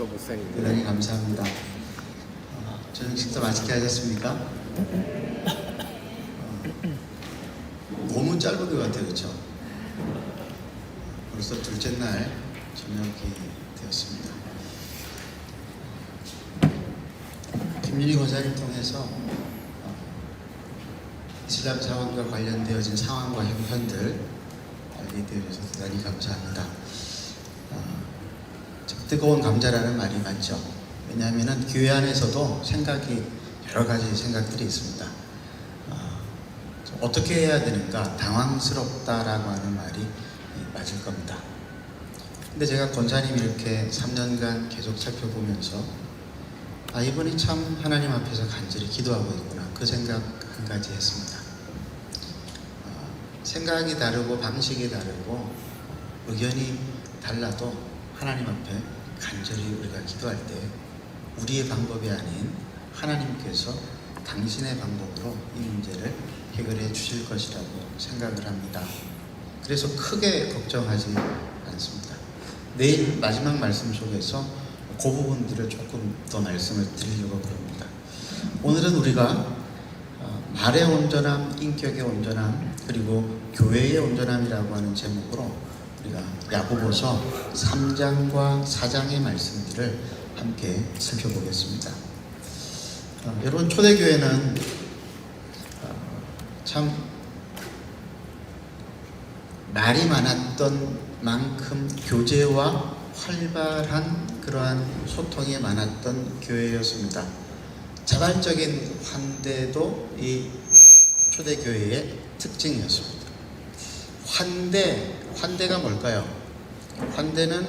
또 목사님. 대단히 감사합니다. 저녁 식사 맛있게 하셨습니까? 너무 짧은 것 같아요, 그렇죠? 벌써 둘째 날 저녁이 되었습니다. 김윤희 권사님 통해서 이슬람 사원과 관련되어진 상황과 형편들 알게 되어서 대단히 감사합니다. 뜨거운 감자라는 말이 맞죠. 왜냐하면 교회 안에서도 생각이 여러 가지 생각들이 있습니다. 어떻게 해야 되는가, 당황스럽다라고 하는 말이 맞을 겁니다. 근데 제가 권사님 이렇게 3년간 계속 살펴보면서 이분이 참 하나님 앞에서 간절히 기도하고 있구나, 그 생각 한 가지 했습니다. 생각이 다르고 방식이 다르고 의견이 달라도 하나님 앞에 간절히 우리가 기도할 때 우리의 방법이 아닌 하나님께서 당신의 방법으로 이 문제를 해결해 주실 것이라고 생각을 합니다. 그래서 크게 걱정하지 않습니다. 내일 마지막 말씀 속에서 그 부분들을 조금 더 말씀을 드리려고 합니다. 오늘은 우리가 말의 온전함, 인격의 온전함, 그리고 교회의 온전함이라고 하는 제목으로 우리가 야고보서 3장과 4장의 말씀들을 함께 살펴보겠습니다. 여러분, 초대교회는 참 말이 많았던 만큼 교제와 활발한 그러한 소통이 많았던 교회였습니다. 자발적인 환대도 이 초대교회의 특징이었습니다. 환대가 뭘까요? 환대는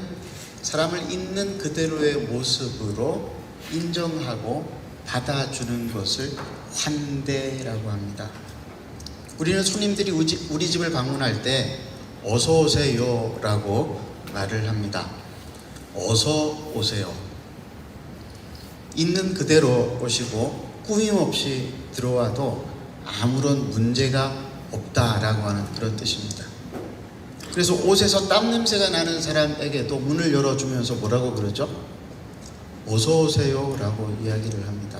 사람을 있는 그대로의 모습으로 인정하고 받아주는 것을 환대라고 합니다. 우리는 손님들이 우리 집을 방문할 때 어서 오세요 라고 말을 합니다. 어서 오세요. 있는 그대로 오시고 꾸밈 없이 들어와도 아무런 문제가 없다라고 하는 그런 뜻입니다. 그래서 옷에서 땀 냄새가 나는 사람에게도 문을 열어주면서 뭐라고 그러죠? 어서 오세요 라고 이야기를 합니다.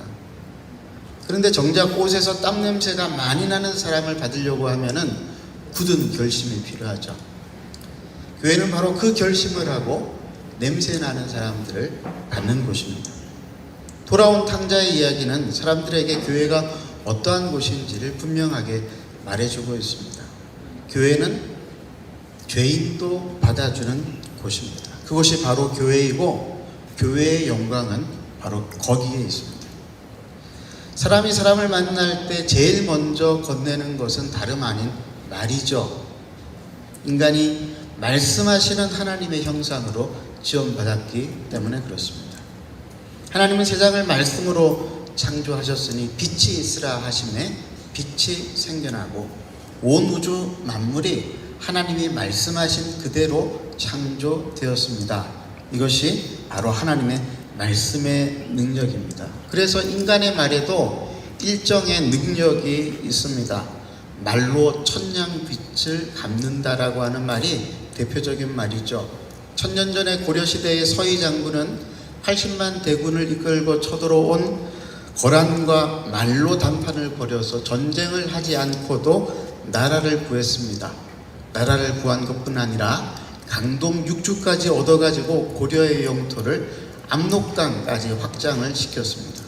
그런데 정작 옷에서 땀 냄새가 많이 나는 사람을 받으려고 하면은 굳은 결심이 필요하죠. 교회는 바로 그 결심을 하고 냄새 나는 사람들을 받는 곳입니다. 돌아온 탕자의 이야기는 사람들에게 교회가 어떠한 곳인지를 분명하게 말해주고 있습니다. 교회는 죄인도 받아주는 곳입니다. 그것이 바로 교회이고 교회의 영광은 바로 거기에 있습니다. 사람이 사람을 만날 때 제일 먼저 건네는 것은 다름 아닌 말이죠. 인간이 말씀하시는 하나님의 형상으로 지원받았기 때문에 그렇습니다. 하나님은 세상을 말씀으로 창조하셨으니 빛이 있으라 하심에 빛이 생겨나고 온 우주 만물이 하나님이 말씀하신 그대로 창조되었습니다. 이것이 바로 하나님의 말씀의 능력입니다. 그래서 인간의 말에도 일정의 능력이 있습니다. 말로 천냥빛을 갚는다라고 하는 말이 대표적인 말이죠. 천년 전에 고려시대의 서희 장군은 80만 대군을 이끌고 쳐들어온 거란과 말로 단판을 벌여서 전쟁을 하지 않고도 나라를 구했습니다. 나라를 구한 것뿐 아니라 강동 6주까지 얻어가지고 고려의 영토를 압록강까지 확장을 시켰습니다.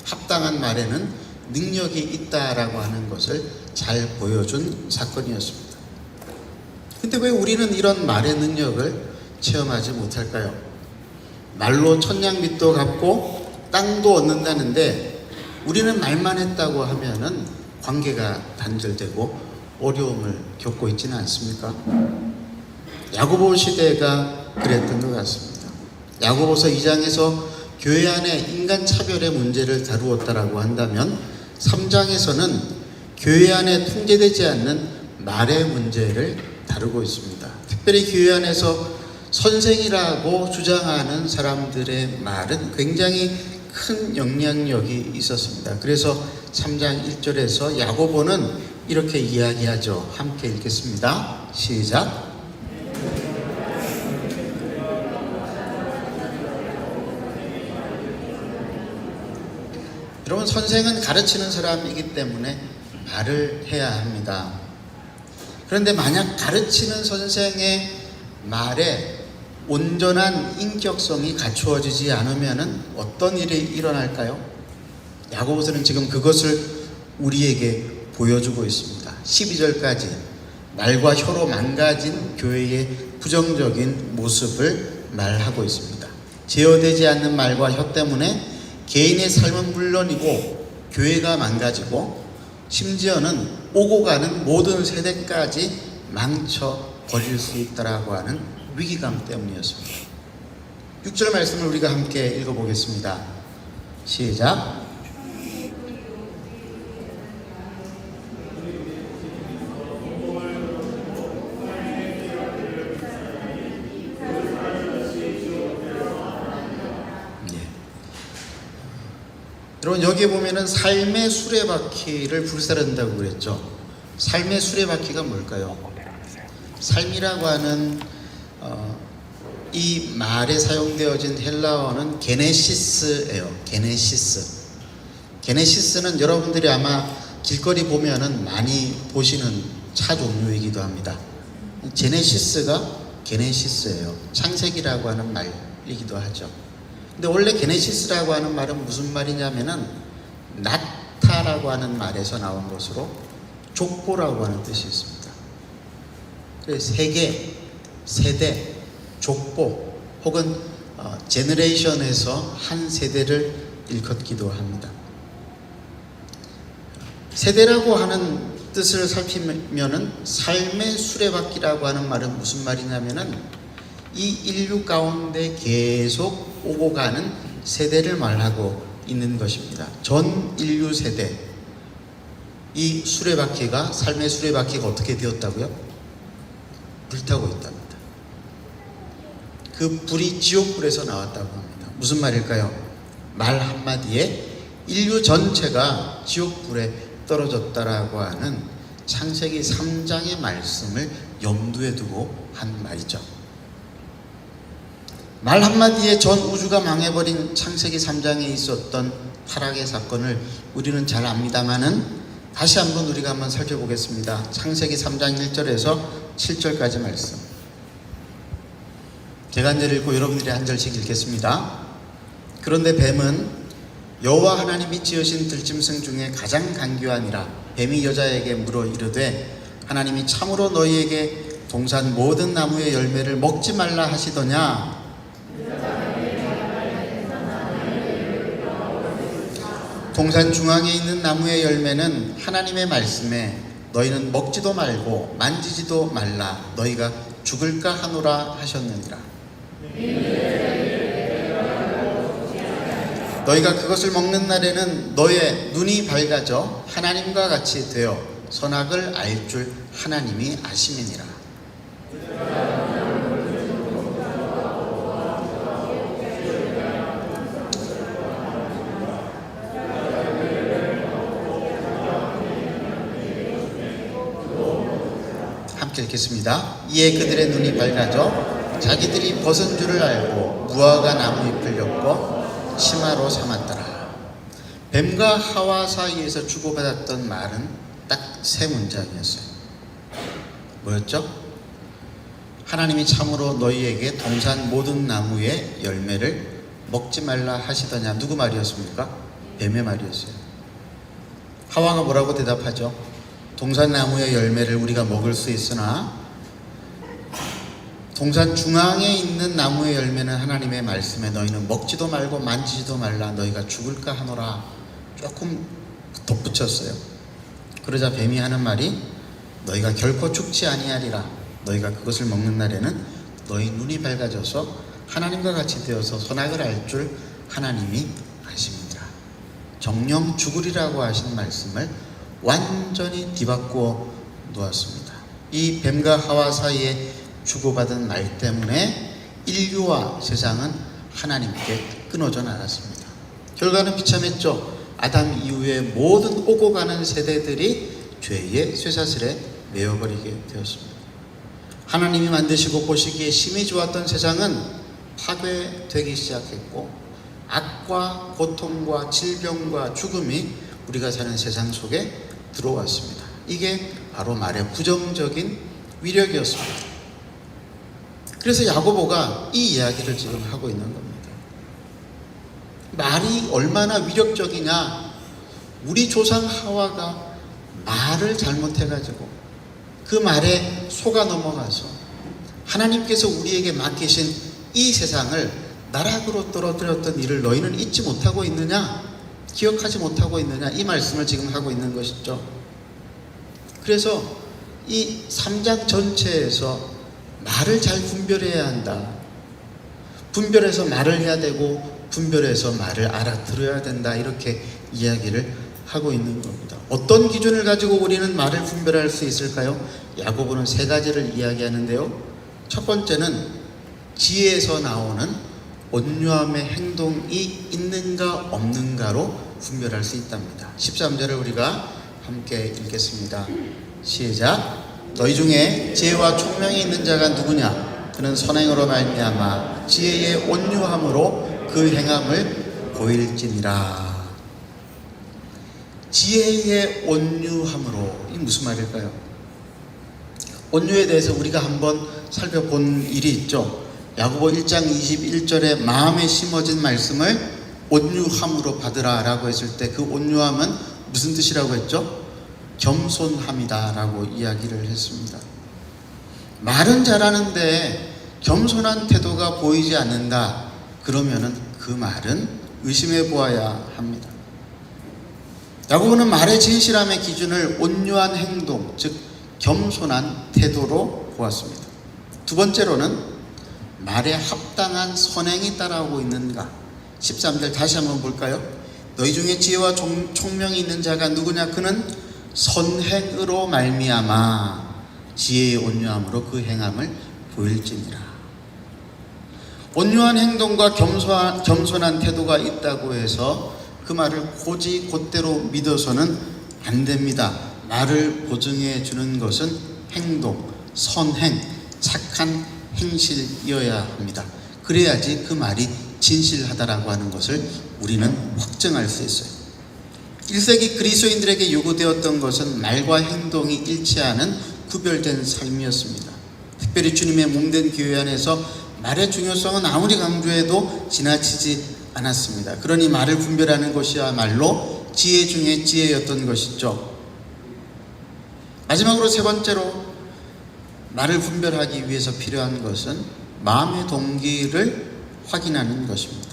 합당한 말에는 능력이 있다라고 하는 것을 잘 보여준 사건이었습니다. 근데 왜 우리는 이런 말의 능력을 체험하지 못할까요? 말로 천냥빚도 갚고 땅도 얻는다는데 우리는 말만 했다고 하면은 관계가 단절되고 어려움을 겪고 있지는 않습니까? 야고보 시대가 그랬던 것 같습니다. 야고보서 2장에서 교회 안에 인간 차별의 문제를 다루었다라고 한다면 3장에서는 교회 안에 통제되지 않는 말의 문제를 다루고 있습니다. 특별히 교회 안에서 선생이라고 주장하는 사람들의 말은 굉장히 큰 영향력이 있었습니다. 그래서 3장 1절에서 야고보는 이렇게 이야기하죠. 함께 읽겠습니다. 시작. 여러분, 선생은 가르치는 사람이기 때문에 말을 해야 합니다. 그런데 만약 가르치는 선생의 말에 온전한 인격성이 갖추어지지 않으면 어떤 일이 일어날까요? 야고보서는 지금 그것을 우리에게 보여주고 있습니다. 12절까지 말과 혀로 망가진 교회의 부정적인 모습을 말하고 있습니다. 제어되지 않는 말과 혀 때문에 개인의 삶은 물론이고 교회가 망가지고 심지어는 오고 가는 모든 세대까지 망쳐버릴 수 있다라고 하는 위기감 때문이었습니다. 6절 말씀을 우리가 함께 읽어보겠습니다. 시작. 여러분, 여기에 보면은 삶의 수레바퀴를 불사른다고 그랬죠. 삶의 수레바퀴가 뭘까요? 삶이라고 하는 이 말에 사용되어진 헬라어는 게네시스예요. 게네시스는 여러분들이 아마 길거리 보면은 많이 보시는 차 종류이기도 합니다. 게네시스예요. 창세기라고 하는 말이기도 하죠. 근데 원래 게네시스라고 하는 말은 무슨 말이냐면은 나타라고 하는 말에서 나온 것으로 족보라고 하는 뜻이 있습니다. 그래서 세계, 세대, 족보 혹은 제너레이션에서 한 세대를 일컫기도 합니다. 세대라고 하는 뜻을 살피면은 삶의 수레바퀴라고 하는 말은 무슨 말이냐면은 이 인류 가운데 계속 오고 가는 세대를 말하고 있는 것입니다. 전 인류 세대, 이 수레바퀴가, 삶의 수레바퀴가 어떻게 되었다고요? 불타고 있답니다. 그 불이 지옥불에서 나왔다고 합니다. 무슨 말일까요? 말 한마디에 인류 전체가 지옥불에 떨어졌다라고 하는 창세기 3장의 말씀을 염두에 두고 한 말이죠. 말 한마디에 전 우주가 망해버린 창세기 3장에 있었던 타락의 사건을 우리는 잘 압니다만은 다시 한번 우리가 한번 살펴보겠습니다. 창세기 3장 1절에서 7절까지 말씀. 제가 한 절 읽고 여러분들이 한 절씩 읽겠습니다. 그런데 뱀은 여호와 하나님이 지으신 들짐승 중에 가장 간교하니라. 뱀이 여자에게 물어 이르되 하나님이 참으로 너희에게 동산 모든 나무의 열매를 먹지 말라 하시더냐? 동산 중앙에 있는 나무의 열매는 하나님의 말씀에 너희는 먹지도 말고 만지지도 말라 너희가 죽을까 하노라 하셨느니라. 너희가 그것을 먹는 날에는 너의 눈이 밝아져 하나님과 같이 되어 선악을 알 줄 하나님이 아심이니라. 함께 읽겠습니다. 이에 그들의 눈이 밝아져 자기들이 벗은 줄을 알고 무화과 나무 잎을 엮고 치마로 삼았더라. 뱀과 하와 사이에서 주고받았던 말은 딱 세 문장이었어요. 뭐였죠? 하나님이 참으로 너희에게 동산 모든 나무의 열매를 먹지 말라 하시더냐. 누구 말이었습니까? 뱀의 말이었어요. 하와가 뭐라고 대답하죠? 동산 나무의 열매를 우리가 먹을 수 있으나 동산 중앙에 있는 나무의 열매는 하나님의 말씀에 너희는 먹지도 말고 만지지도 말라 너희가 죽을까 하노라. 조금 덧붙였어요. 그러자 뱀이 하는 말이 너희가 결코 죽지 아니하리라. 너희가 그것을 먹는 날에는 너희 눈이 밝아져서 하나님과 같이 되어서 선악을 알 줄 하나님이 아십니다. 정령 죽으리라고 하신 말씀을 완전히 뒤바꾸어 놓았습니다. 이 뱀과 하와 사이에 주고받은 말 때문에 인류와 세상은 하나님께 끊어져 나갔습니다. 결과는 비참했죠. 아담 이후에 모든 오고 가는 세대들이 죄의 쇠사슬에 매여버리게 되었습니다. 하나님이 만드시고 보시기에 심히 좋았던 세상은 파괴되기 시작했고 악과 고통과 질병과 죽음이 우리가 사는 세상 속에 들어왔습니다. 이게 바로 말의 부정적인 위력이었습니다. 그래서 야고보가 이 이야기를 지금 하고 있는 겁니다. 말이 얼마나 위력적이냐. 우리 조상 하와가 말을 잘못해가지고 그 말에 속아 넘어가서 하나님께서 우리에게 맡기신 이 세상을 나락으로 떨어뜨렸던 일을 너희는 잊지 못하고 있느냐? 기억하지 못하고 있느냐? 이 말씀을 지금 하고 있는 것이죠. 그래서 이 3장 전체에서 말을 잘 분별해야 한다. 분별해서 말을 해야 되고 분별해서 말을 알아들어야 된다. 이렇게 이야기를 하고 있는 겁니다. 어떤 기준을 가지고 우리는 말을 분별할 수 있을까요? 야고보는 3가지를 이야기하는데요. 첫 번째는 지혜에서 나오는 온유함의 행동이 있는가 없는가로 분별할 수 있답니다. 13절을 우리가 함께 읽겠습니다. 시작. 너희 중에 지혜와 총명이 있는 자가 누구냐? 그는 선행으로 말미암아 지혜의 온유함으로 그 행함을 보일지니라. 지혜의 온유함으로, 이 무슨 말일까요? 온유에 대해서 우리가 한번 살펴본 일이 있죠. 야고보 1장 21절에 마음에 심어진 말씀을 온유함으로 받으라 라고 했을 때 그 온유함은 무슨 뜻이라고 했죠? 겸손함이다 라고 이야기를 했습니다. 말은 잘하는데 겸손한 태도가 보이지 않는다. 그러면은 그 말은 의심해 보아야 합니다. 야고보는 말의 진실함의 기준을 온유한 행동, 즉 겸손한 태도로 보았습니다. 두 번째로는 말에 합당한 선행이 따라오고 있는가. 13절 다시 한번 볼까요? 너희 중에 지혜와 총명이 있는 자가 누구냐? 그는 선행으로 말미암아 지혜의 온유함으로 그 행함을 보일지니라. 온유한 행동과 겸손한 태도가 있다고 해서 그 말을 고지 곧대로 믿어서는 안 됩니다. 말을 보증해 주는 것은 행동, 선행, 착한 행실이어야 합니다. 그래야지 그 말이 진실하다라고 하는 것을 우리는 확증할 수 있어요. 1세기 그리스도인들에게 요구되었던 것은 말과 행동이 일치하는 구별된 삶이었습니다. 특별히 주님의 몸된 교회 안에서 말의 중요성은 아무리 강조해도 지나치지 않았습니다. 그러니 말을 분별하는 것이야말로 지혜 중에 지혜였던 것이죠. 마지막으로 3번째로 말을 분별하기 위해서 필요한 것은 마음의 동기를 확인하는 것입니다.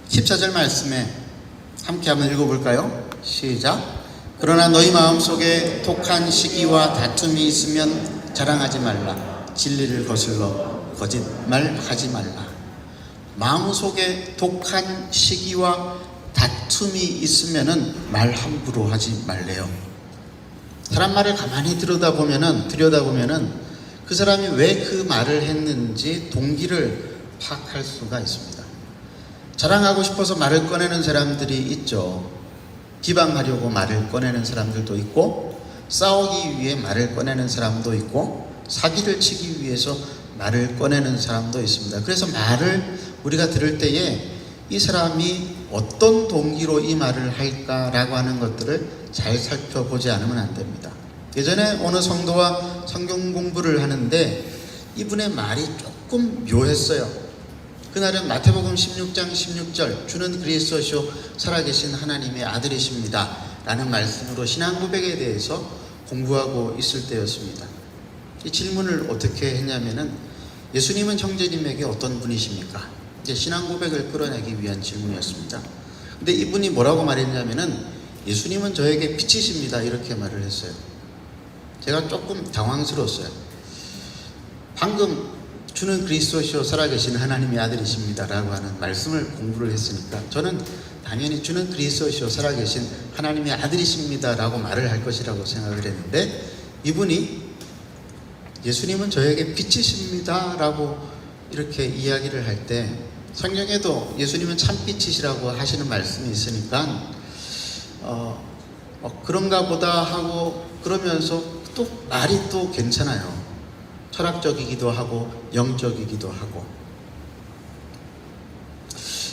14절 말씀에 함께 한번 읽어볼까요? 시작. 그러나 너희 마음속에 독한 시기와 다툼이 있으면 자랑하지 말라. 진리를 거슬러 거짓말하지 말라. 마음속에 독한 시기와 다툼이 있으면은 말 함부로 하지 말래요. 사람 말을 가만히 들여다보면은 그 사람이 왜 그 말을 했는지 동기를 파악할 수가 있습니다. 자랑하고 싶어서 말을 꺼내는 사람들이 있죠. 비방하려고 말을 꺼내는 사람들도 있고, 싸우기 위해 말을 꺼내는 사람도 있고, 사기를 치기 위해서 말을 꺼내는 사람도 있습니다. 그래서 말을 우리가 들을 때에 이 사람이 어떤 동기로 이 말을 할까라고 하는 것들을 잘 살펴보지 않으면 안 됩니다. 예전에 어느 성도와 성경 공부를 하는데 이분의 말이 조금 묘했어요. 그날은 마태복음 16장 16절 주는 그리스도시요 살아계신 하나님의 아들이십니다 라는 말씀으로 신앙 고백에 대해서 공부하고 있을 때였습니다. 이 질문을 어떻게 했냐면은 예수님은 형제님에게 어떤 분이십니까? 이제 신앙 고백을 끌어내기 위한 질문이었습니다. 근데 이분이 뭐라고 말했냐면은 예수님은 저에게 빛이십니다 이렇게 말을 했어요. 제가 조금 당황스러웠어요. 방금 주는 그리스도시요 살아계신 하나님의 아들이십니다 라고 하는 말씀을 공부를 했으니까 저는 당연히 주는 그리스도시요 살아계신 하나님의 아들이십니다 라고 말을 할 것이라고 생각을 했는데 이분이 예수님은 저에게 빛이십니다 라고 이렇게 이야기를 할 때 성경에도 예수님은 참빛이시라고 하시는 말씀이 있으니까 그런가 보다 하고 그러면서 또 말이 또 괜찮아요. 철학적이기도 하고 영적이기도 하고.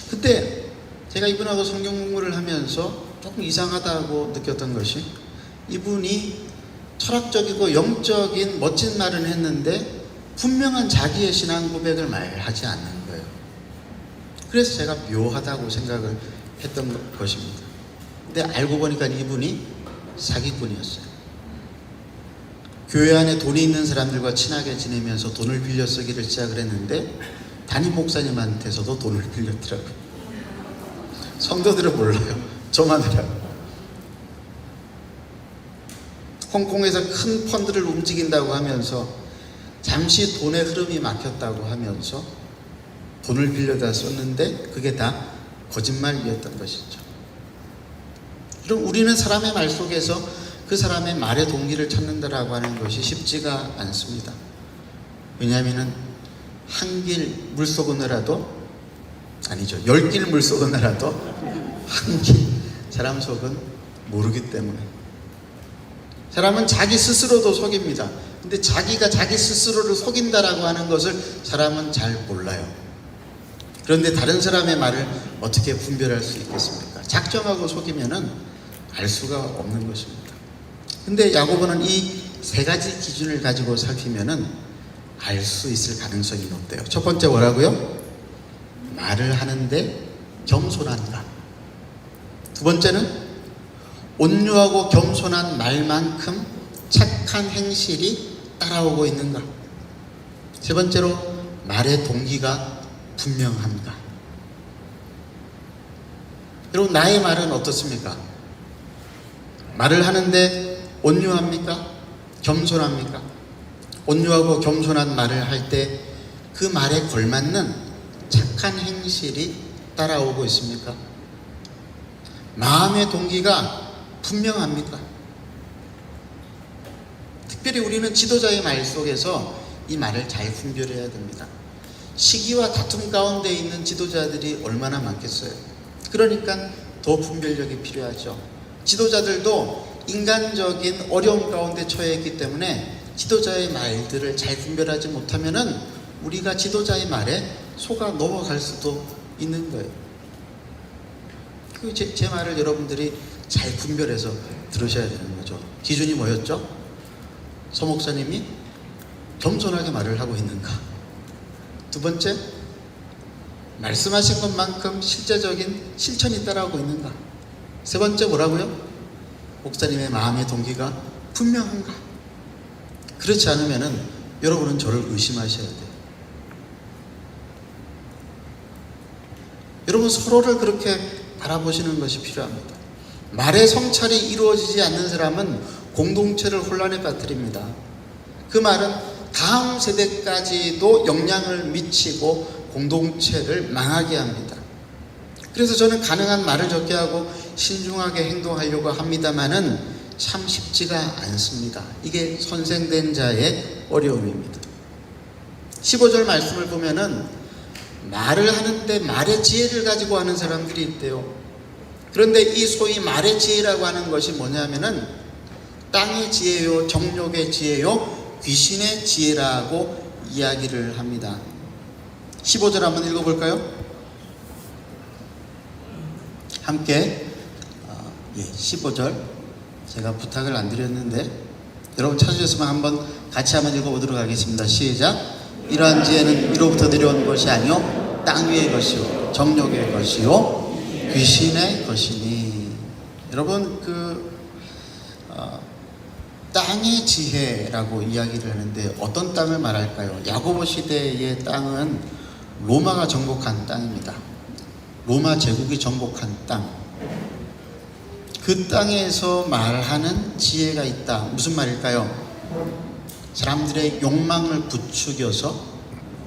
그때 제가 이분하고 성경 공부를 하면서 조금 이상하다고 느꼈던 것이, 이분이 철학적이고 영적인 멋진 말은 했는데 분명한 자기의 신앙 고백을 말하지 않는 거예요. 그래서 제가 묘하다고 생각을 했던 것입니다. 근데 알고 보니까 이분이 사기꾼이었어요. 교회 안에 돈이 있는 사람들과 친하게 지내면서 돈을 빌려 쓰기를 시작을 했는데 담임 목사님한테서도 돈을 빌렸더라고요. 성도들은 몰라요. 저만 알아요. 홍콩에서 큰 펀드를 움직인다고 하면서 잠시 돈의 흐름이 막혔다고 하면서 돈을 빌려다 썼는데 그게 다 거짓말이었던 것이죠. 그럼 우리는 사람의 말 속에서 그 사람의 말의 동기를 찾는다라고 하는 것이 쉽지가 않습니다. 왜냐하면 한 길 물속은이라도, 아니죠, 10길 물속은이라도 한 길 사람 속은 모르기 때문에. 사람은 자기 스스로도 속입니다. 근데 자기가 자기 스스로를 속인다라고 하는 것을 사람은 잘 몰라요. 그런데 다른 사람의 말을 어떻게 분별할 수 있겠습니까? 작정하고 속이면은 알 수가 없는 것입니다. 근데 야고보는 이 세 가지 기준을 가지고 살피면은 알 수 있을 가능성이 높대요. 첫 번째 뭐라고요? 말을 하는데 겸손한가? 두 번째는 온유하고 겸손한 말만큼 착한 행실이 따라오고 있는가? 세 번째로 말의 동기가 분명한가? 여러분, 나의 말은 어떻습니까? 말을 하는데 온유합니까? 겸손합니까? 온유하고 겸손한 말을 할 때 그 말에 걸맞는 착한 행실이 따라오고 있습니까? 마음의 동기가 분명합니까? 특별히 우리는 지도자의 말 속에서 이 말을 잘 분별해야 됩니다. 시기와 다툼 가운데 있는 지도자들이 얼마나 많겠어요. 그러니까 더 분별력이 필요하죠. 지도자들도 인간적인 어려움 가운데 처해 있기 때문에 지도자의 말들을 잘 분별하지 못하면은 우리가 지도자의 말에 속아 넘어갈 수도 있는 거예요. 제 말을 여러분들이 잘 분별해서 들으셔야 되는 거죠. 기준이 뭐였죠? 서 목사님이 겸손하게 말을 하고 있는가? 두 번째, 말씀하신 것만큼 실제적인 실천이 따라오고 있는가? 세 번째 뭐라고요? 목사님의 마음의 동기가 분명한가? 그렇지 않으면은 여러분은 저를 의심하셔야 돼요. 여러분, 서로를 그렇게 바라보시는 것이 필요합니다. 말의 성찰이 이루어지지 않는 사람은 공동체를 혼란에 빠뜨립니다. 그 말은 다음 세대까지도 영향을 미치고 공동체를 망하게 합니다. 그래서 저는 가능한 말을 적게 하고 신중하게 행동하려고 합니다만은 참 쉽지가 않습니다. 이게 선생된 자의 어려움입니다. 15절 말씀을 보면은 말을 하는데 말의 지혜를 가지고 하는 사람들이 있대요. 그런데 이 소위 말의 지혜라고 하는 것이 뭐냐면은 땅의 지혜요, 정욕의 지혜요, 귀신의 지혜라고 이야기를 합니다. 15절 한번 읽어볼까요? 함께 15절 제가 부탁을 안 드렸는데 여러분 찾으셨으면 한번 같이 한번 읽어보도록 하겠습니다. 시작. 이러한 지혜는 위로부터 내려온 것이 아니요 땅 위의 것이요 정욕의 것이요 귀신의 것이니. 여러분, 땅의 지혜라고 이야기를 하는데 어떤 땅을 말할까요? 야고보 시대의 땅은 로마가 정복한 땅입니다. 로마 제국이 정복한 땅. 그 땅에서 말하는 지혜가 있다. 무슨 말일까요? 사람들의 욕망을 부추겨서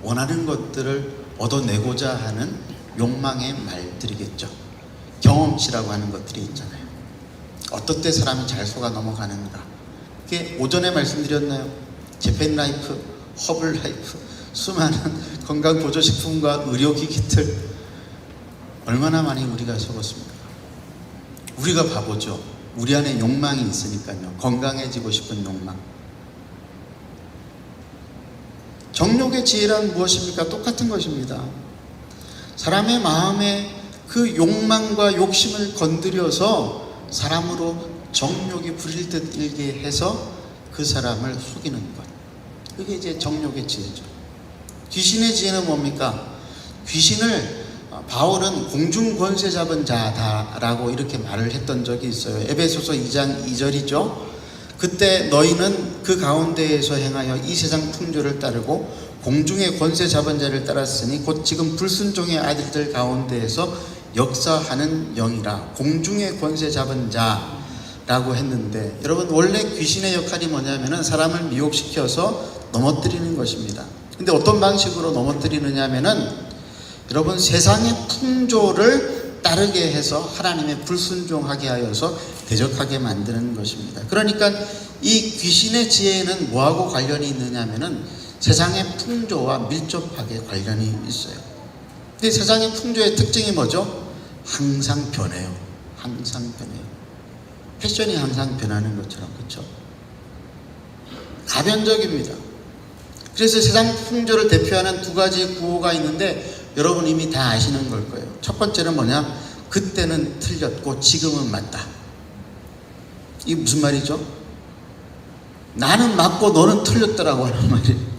원하는 것들을 얻어내고자 하는 욕망의 말들이겠죠. 경험치라고 하는 것들이 있잖아요. 어떨 때 사람이 잘 속아 넘어가는가. 그게 오전에 말씀드렸나요? 재팬라이프, 허블라이프, 수많은 건강보조식품과 의료기기들 얼마나 많이 우리가 속았습니까? 우리가 바보죠. 우리 안에 욕망이 있으니까요. 건강해지고 싶은 욕망. 정욕의 지혜란 무엇입니까? 똑같은 것입니다. 사람의 마음에 그 욕망과 욕심을 건드려서 사람으로 정욕이 부릴 듯 일게 해서 그 사람을 속이는 것. 그게 이제 정욕의 지혜죠. 귀신의 지혜는 뭡니까? 귀신을 바울은 공중 권세 잡은 자다라고 이렇게 말을 했던 적이 있어요. 에베소서 2장 2절이죠. 그때 너희는 그 가운데에서 행하여 이 세상 풍조를 따르고 공중의 권세 잡은 자를 따랐으니 곧 지금 불순종의 아들들 가운데에서 역사하는 영이라. 공중의 권세 잡은 자라고 했는데, 여러분 원래 귀신의 역할이 뭐냐면은 사람을 미혹시켜서 넘어뜨리는 것입니다. 근데 어떤 방식으로 넘어뜨리느냐 하면은, 여러분 세상의 풍조를 따르게 해서 하나님의 불순종하게 하여서 대적하게 만드는 것입니다. 그러니까 이 귀신의 지혜는 뭐하고 관련이 있느냐 하면은 세상의 풍조와 밀접하게 관련이 있어요. 근데 세상의 풍조의 특징이 뭐죠? 항상 변해요. 항상 변해요. 패션이 항상 변하는 것처럼, 그렇죠? 가변적입니다. 그래서 세상 풍조를 대표하는 두 가지 구호가 있는데 여러분 이미 다 아시는 걸 거예요. 첫 번째는 뭐냐? 그때는 틀렸고 지금은 맞다. 이게 무슨 말이죠? 나는 맞고 너는 틀렸더라고 하는 말이에요.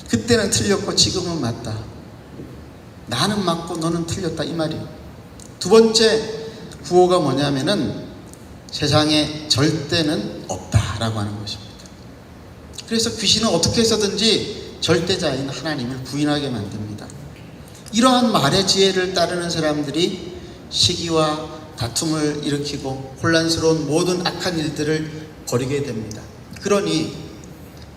그때는 틀렸고 지금은 맞다. 나는 맞고 너는 틀렸다, 이 말이에요. 두 번째 구호가 뭐냐면은 세상에 절대는 없다라고 하는 것입니다. 그래서 귀신은 어떻게 해서든지 절대자인 하나님을 부인하게 만듭니다. 이러한 말의 지혜를 따르는 사람들이 시기와 다툼을 일으키고 혼란스러운 모든 악한 일들을 벌이게 됩니다. 그러니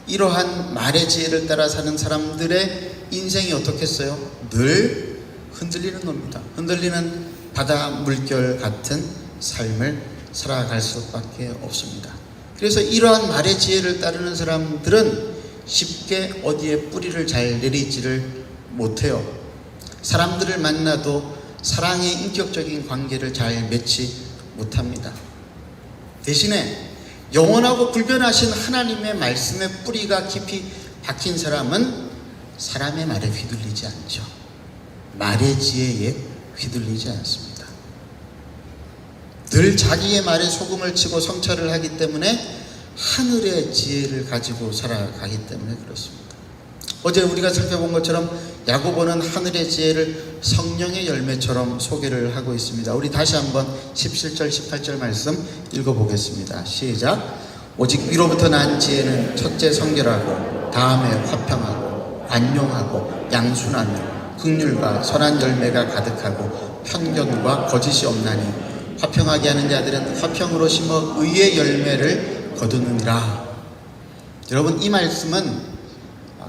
이러한 말의 지혜를 따라 사는 사람들의 인생이 어떻겠어요? 늘 흔들리는 겁니다. 흔들리는 바다 물결 같은 삶을 살아갈 수밖에 없습니다. 그래서 이러한 말의 지혜를 따르는 사람들은 쉽게 어디에 뿌리를 잘 내리지를 못해요. 사람들을 만나도 사랑의 인격적인 관계를 잘 맺지 못합니다. 대신에 영원하고 불변하신 하나님의 말씀의 뿌리가 깊이 박힌 사람은 사람의 말에 휘둘리지 않죠. 말의 지혜에 휘둘리지 않습니다. 늘 자기의 말에 소금을 치고 성찰을 하기 때문에 하늘의 지혜를 가지고 살아가기 때문에 그렇습니다. 어제 우리가 살펴본 것처럼 야고보는 하늘의 지혜를 성령의 열매처럼 소개를 하고 있습니다. 우리 다시 한번 17절 18절 말씀 읽어보겠습니다. 시작. 오직 위로부터 난 지혜는 첫째 성결하고 다음에 화평하고 관용하고 양순하며 긍휼과 선한 열매가 가득하고 편견과 거짓이 없나니 화평하게 하는 자들은 화평으로 심어 의의 열매를 거두느니라. 여러분 이 말씀은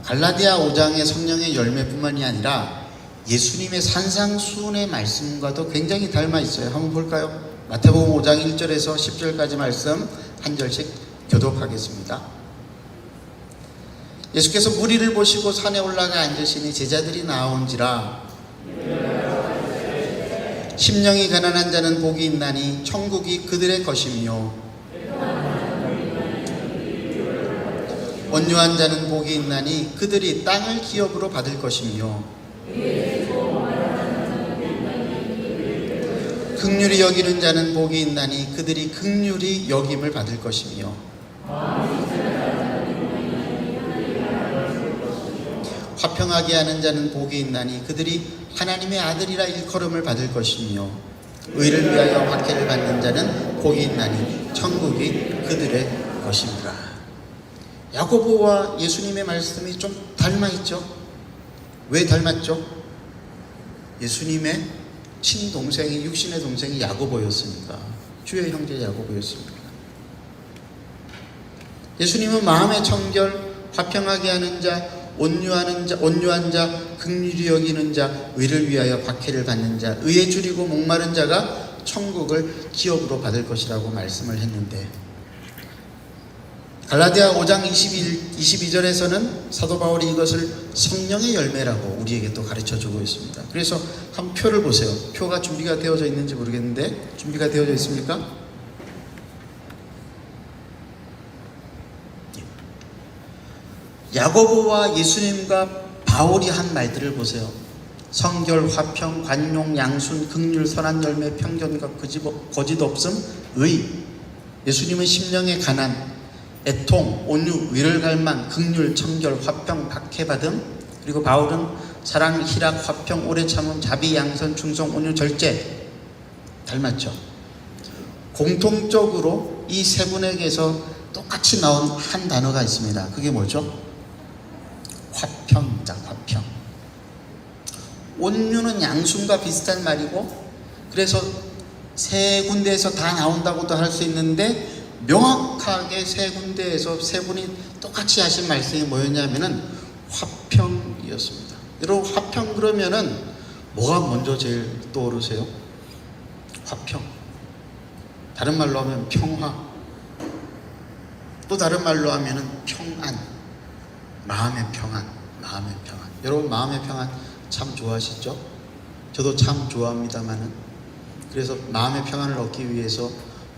갈라디아 5장의 성령의 열매뿐만이 아니라 예수님의 산상수훈의 말씀과도 굉장히 닮아 있어요. 한번 볼까요? 마태복음 5장 1절에서 10절까지 말씀 한 절씩 교독하겠습니다. 예수께서 무리를 보시고 산에 올라가 앉으시니 제자들이 나온지라. 심령이 가난한 자는 복이 있나니 천국이 그들의 것이며 온유한 자는 복이 있나니 그들이 땅을 기업으로 받을 것이며 긍휼히 여기는 자는 복이 있나니 그들이 긍휼히 여김을 받을 것이며 화평하게 하는 자는 복이 있나니 그들이 하나님의 아들이라 일컬음을 받을 것이며 의를 위하여 박해를 받는 자는 복이 있나니 천국이 그들의 것입니다. 야고보와 예수님의 말씀이 좀 닮아있죠? 왜 닮았죠? 예수님의 친동생이, 육신의 동생이 야고보였으니까, 주의 형제 야고보였습니다. 예수님은 마음의 청결, 화평하게 하는 자, 온유한 자, 긍휼히 여기는 자, 의를 위하여 박해를 받는 자, 의에 줄이고 목마른 자가 천국을 기업으로 받을 것이라고 말씀을 했는데, 갈라디아 5장 22절에서는 사도 바울이 이것을 성령의 열매라고 우리에게 또 가르쳐주고 있습니다. 그래서 한 표를 보세요. 표가 준비가 되어져 있는지 모르겠는데 준비가 되어져 있습니까? 야고보와 예수님과 바울이 한 말들을 보세요. 성결, 화평, 관용, 양순, 긍휼, 선한 열매, 편견과 거짓 없음, 의. 예수님은 심령의 가난, 애통, 온유, 위를 갈망, 긍휼, 청결, 화평, 박해받음. 그리고 바울은 사랑, 희락, 화평, 오래 참음, 자비, 양선, 충성, 온유, 절제 닮았죠. 공통적으로 이 세 분에게서 똑같이 나온 한 단어가 있습니다. 그게 뭐죠? 화평입니다. 화평. 온유는 양순과 비슷한 말이고, 그래서 세 군데에서 다 나온다고도 할 수 있는데, 명확하게 세 군데에서 세 분이 똑같이 하신 말씀이 뭐였냐면은 화평이었습니다. 여러분, 화평 그러면은 뭐가 먼저 제일 떠오르세요? 화평. 다른 말로 하면 평화. 또 다른 말로 하면은 평안. 마음의 평안. 마음의 평안. 여러분, 마음의 평안 참 좋아하시죠? 저도 참 좋아합니다만은, 그래서 마음의 평안을 얻기 위해서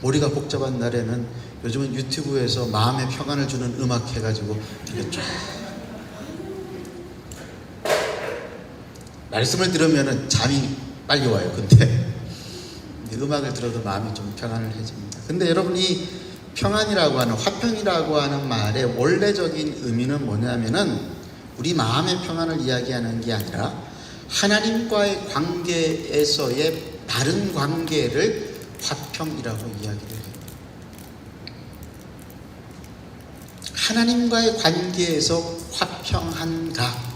머리가 복잡한 날에는 요즘은 유튜브에서 마음의 평안을 주는 음악 해가지고 들렸죠. 말씀을 들으면 잠이 빨리 와요. 근데 음악을 들어도 마음이 좀 평안을 해집니다. 근데 여러분, 이 평안이라고 하는, 화평이라고 하는 말의 원래적인 의미는 뭐냐면은 우리 마음의 평안을 이야기하는 게 아니라 하나님과의 관계에서의 바른 관계를 화평이라고 이야기를 해요. 하나님과의 관계에서 화평한가,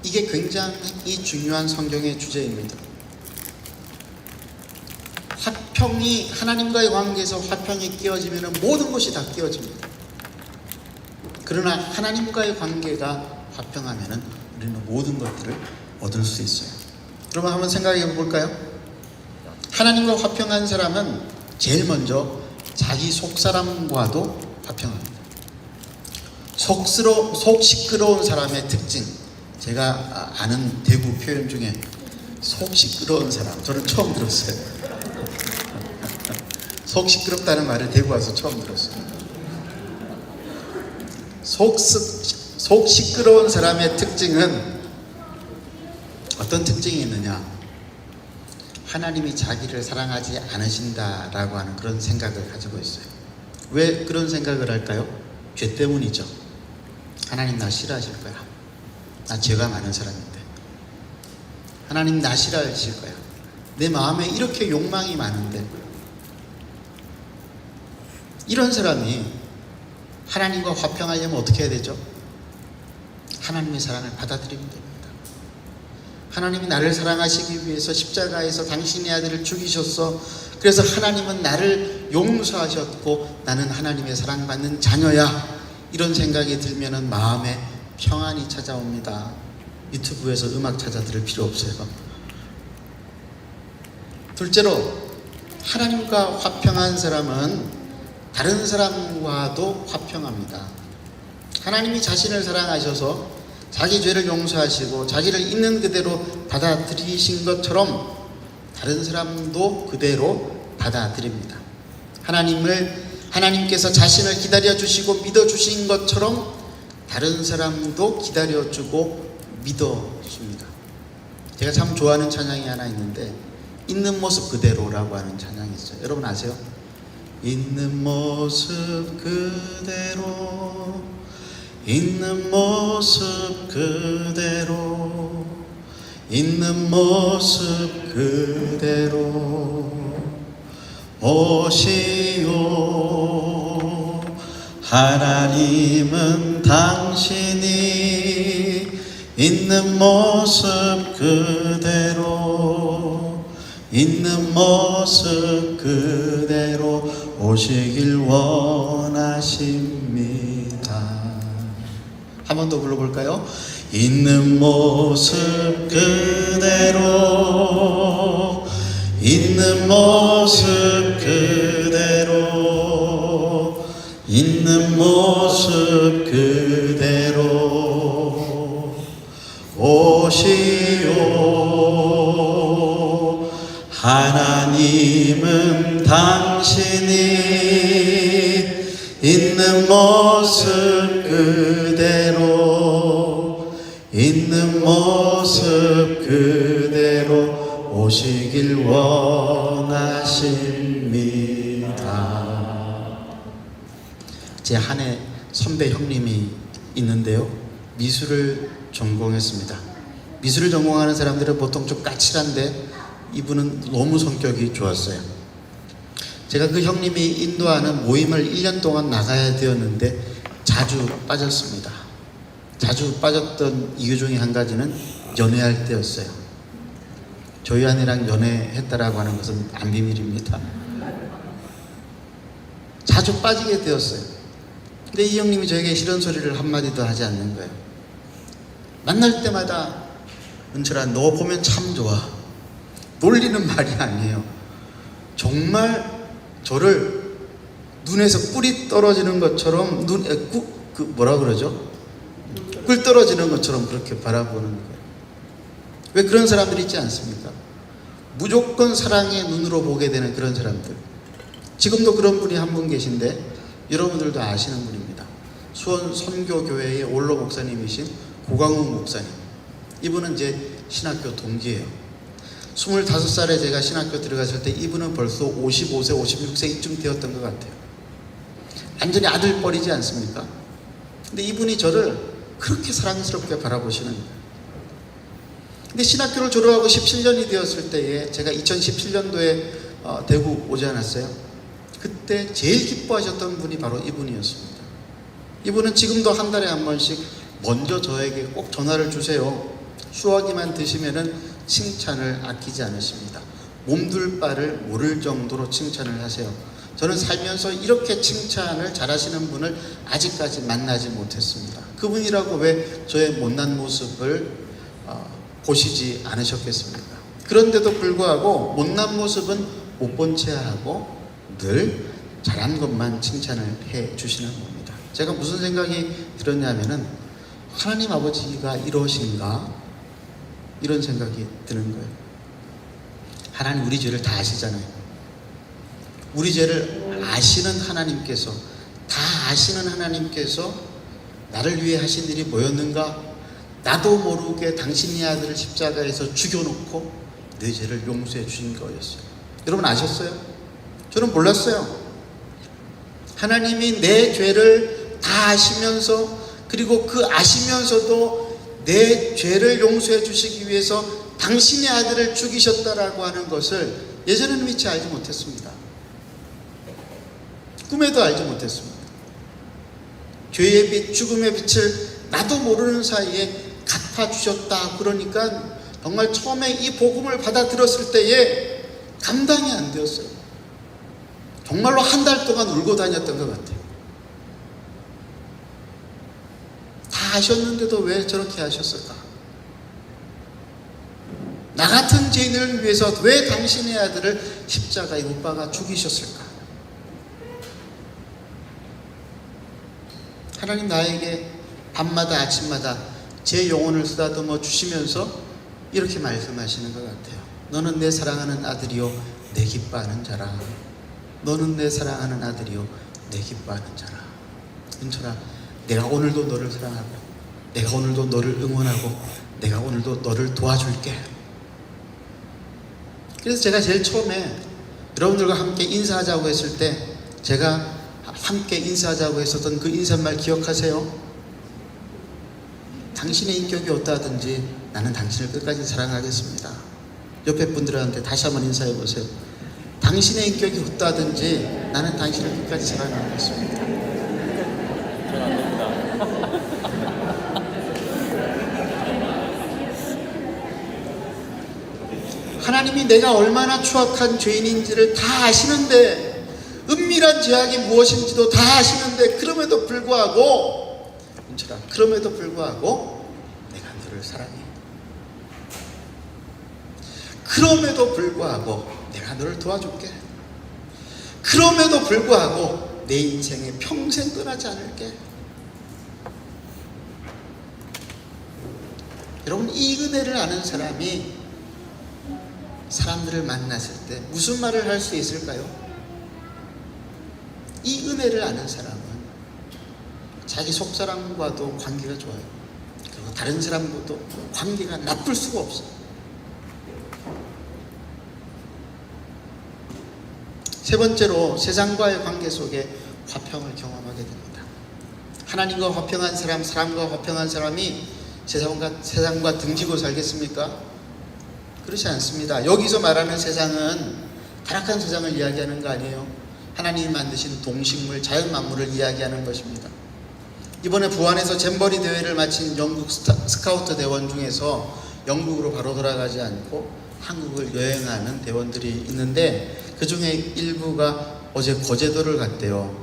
이게 굉장히 중요한 성경의 주제입니다. 화평이, 하나님과의 관계에서 화평이 깨어지면 모든 것이 다 깨어집니다. 그러나 하나님과의 관계가 화평하면 우리는 모든 것들을 얻을 수 있어요. 그러면 한번 생각해 볼까요? 하나님과 화평한 사람은 제일 먼저 자기 속사람과도 화평합니다. 속 시끄러운 사람의 특징, 제가 아는 대구 표현 중에 속 시끄러운 사람, 저는 처음 들었어요. 속 시끄럽다는 말을 대구 와서 처음 들었어요. 속 시끄러운 사람의 특징은 어떤 특징이 있느냐? 하나님이 자기를 사랑하지 않으신다라고 하는 그런 생각을 가지고 있어요. 왜 그런 생각을 할까요? 죄 때문이죠. 하나님 나 싫어하실 거야. 나 죄가 많은 사람인데. 하나님 나 싫어하실 거야. 내 마음에 이렇게 욕망이 많은데. 이런 사람이 하나님과 화평하려면 어떻게 해야 되죠? 하나님의 사랑을 받아들이면 됩니다. 하나님이 나를 사랑하시기 위해서 십자가에서 당신의 아들을 죽이셨어. 그래서 하나님은 나를 용서하셨고 나는 하나님의 사랑받는 자녀야. 이런 생각이 들면은 마음에 평안이 찾아옵니다. 유튜브에서 음악 찾아 들을 필요 없어요. 둘째로, 하나님과 화평한 사람은 다른 사람과도 화평합니다. 하나님이 자신을 사랑하셔서 자기 죄를 용서하시고 자기를 있는 그대로 받아들이신 것처럼 다른 사람도 그대로 받아들입니다. 하나님께서 자신을 기다려주시고 믿어주신 것처럼 다른 사람도 기다려주고 믿어줍니다. 제가 참 좋아하는 찬양이 하나 있는데, 있는 모습 그대로라고 하는 찬양이 있어요. 여러분 아세요? 있는 모습 그대로, 있는 모습 그대로, 있는 모습 그대로 오시오. 하나님은 당신이 있는 모습 그대로, 있는 모습 그대로 오시길 원하십니다. 한 번 더 불러볼까요? 있는 모습 그대로, 있는 모습 그대로, 있는 모습 그대로 오시오. 하나님은 당신이 있는 모습 그대로, 있는 모습 모습 그대로 오시길 원하십니다. 제 한 해 선배 형님이 있는데요, 미술을 전공했습니다. 미술을 전공하는 사람들은 보통 좀 까칠한데 이분은 너무 성격이 좋았어요. 제가 그 형님이 인도하는 모임을 1년 동안 나가야 되었는데 자주 빠졌습니다. 자주 빠졌던 이유 중에 한 가지는 연애할 때였어요. 조이안이랑 연애했다라고 하는 것은 안 비밀입니다. 자주 빠지게 되었어요. 근데 이 형님이 저에게 싫은 소리를 한마디도 하지 않는 거예요. 만날 때마다 은철아, 너 보면 참 좋아. 놀리는 말이 아니에요. 정말 저를 눈에서 꿀이 떨어지는 것처럼 뭐라 그러죠? 꿀 떨어지는 것처럼 그렇게 바라보는 거예요. 왜 그런 사람들이 있지 않습니까? 무조건 사랑의 눈으로 보게 되는 그런 사람들. 지금도 그런 분이 한 분 계신데 여러분들도 아시는 분입니다. 수원 선교교회의 원로 목사님이신 고광욱 목사님. 이분은 제 신학교 동기예요. 25살에 제가 신학교 들어갔을 때 이분은 벌써 55세, 56세 이쯤 되었던 것 같아요. 완전히 아들뻘이지 않습니까? 근데 이분이 저를 그렇게 사랑스럽게 바라보시는 거예요. 근데 신학교를 졸업하고 17년이 되었을 때에 제가 2017년도에 대구 오지 않았어요? 그때 제일 기뻐하셨던 분이 바로 이분이었습니다. 이분은 지금도 한 달에 한 번씩 먼저 저에게 꼭 전화를 주세요. 수화기만 드시면은 칭찬을 아끼지 않으십니다. 몸둘 바를 모를 정도로 칭찬을 하세요. 저는 살면서 이렇게 칭찬을 잘하시는 분을 아직까지 만나지 못했습니다. 그분이라고 왜 저의 못난 모습을 보시지 않으셨겠습니까? 그런데도 불구하고 못난 모습은 못 본 채 하고 늘 잘한 것만 칭찬을 해 주시는 겁니다. 제가 무슨 생각이 들었냐면은 하나님 아버지가 이러신가? 이런 생각이 드는 거예요. 하나님 우리 죄를 다 아시잖아요. 우리 죄를 아시는 하나님께서, 다 아시는 하나님께서 나를 위해 하신 일이 뭐였는가? 나도 모르게 당신의 아들을 십자가에서 죽여놓고 내 죄를 용서해 주신 거였어요. 여러분 아셨어요? 저는 몰랐어요. 하나님이 내 죄를 다 아시면서, 그리고 그 아시면서도 내 죄를 용서해 주시기 위해서 당신의 아들을 죽이셨다라고 하는 것을 예전에는 미처 알지 못했습니다. 꿈에도 알지 못했습니다. 죄의 빛, 죽음의 빛을 나도 모르는 사이에 갚아주셨다. 그러니까 정말 처음에 이 복음을 받아들였을 때에 감당이 안 되었어요. 정말로 한 달 동안 울고 다녔던 것 같아요. 다 아셨는데도 왜 저렇게 하셨을까? 나 같은 죄인을 위해서 왜 당신의 아들을 십자가에 못 박아 죽이셨을까? 하나님 나에게 밤마다 아침마다 제 영혼을 쓰다듬어 주시면서 이렇게 말씀하시는 것 같아요. 너는 내 사랑하는 아들이요 내 기뻐하는 자라. 너는 내 사랑하는 아들이요 내 기뻐하는 자라. 은철아, 내가 오늘도 너를 사랑하고, 내가 오늘도 너를 응원하고, 내가 오늘도 너를 도와줄게. 그래서 제가 제일 처음에 여러분들과 함께 인사하자고 했을 때 제가 함께 인사하자고 했었던 그 인사말 기억하세요? 당신의 인격이 어떠하든지 나는 당신을 끝까지 사랑하겠습니다. 옆에 분들한테 다시 한번 인사해 보세요. 당신의 인격이 어떠하든지 나는 당신을 끝까지 사랑하겠습니다. 하나님이 내가 얼마나 추악한 죄인인지를 다 아시는데, 은밀한 죄악이 무엇인지도 다 아시는데, 그럼에도 불구하고, 은철아, 그럼에도 불구하고 내가 너를 사랑해. 그럼에도 불구하고 내가 너를 도와줄게. 그럼에도 불구하고 내 인생에 평생 떠나지 않을게. 여러분, 이 은혜를 아는 사람이 사람들을 만났을 때 무슨 말을 할 수 있을까요? 이 은혜를 아는 사람은 자기 속사람과도 관계가 좋아요. 그리고 다른 사람과도 관계가 나쁠 수가 없어요. 세 번째로 세상과의 관계 속에 화평을 경험하게 됩니다. 하나님과 화평한 사람, 사람과 화평한 사람이 세상과 등지고 살겠습니까? 그렇지 않습니다. 여기서 말하는 세상은 타락한 세상을 이야기하는 거 아니에요. 하나님이 만드신 동식물, 자연 만물을 이야기하는 것입니다. 이번에 부안에서 잼버리 대회를 마친 영국 스카우트 대원 중에서 영국으로 바로 돌아가지 않고 한국을 여행하는 대원들이 있는데 그 중에 일부가 어제 거제도를 갔대요.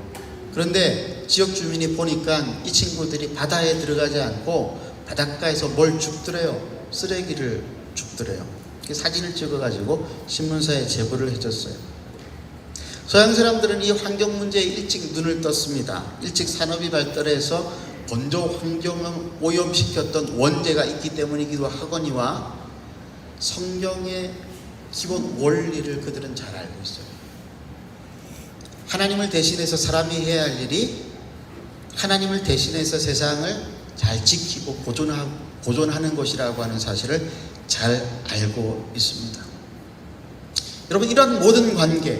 그런데 지역 주민이 보니까 이 친구들이 바다에 들어가지 않고 바닷가에서 뭘 줍더래요. 쓰레기를 줍더래요. 사진을 찍어가지고 신문사에 제보를 해줬어요. 서양 사람들은 이 환경 문제에 일찍 눈을 떴습니다. 일찍 산업이 발달해서 건조 환경을 오염시켰던 원죄가 있기 때문이기도 하거니와 성경의 기본 원리를 그들은 잘 알고 있어요. 하나님을 대신해서 사람이 해야 할 일이 하나님을 대신해서 세상을 잘 지키고 보존하는 것이라고 하는 사실을 잘 알고 있습니다. 여러분, 이런 모든 관계,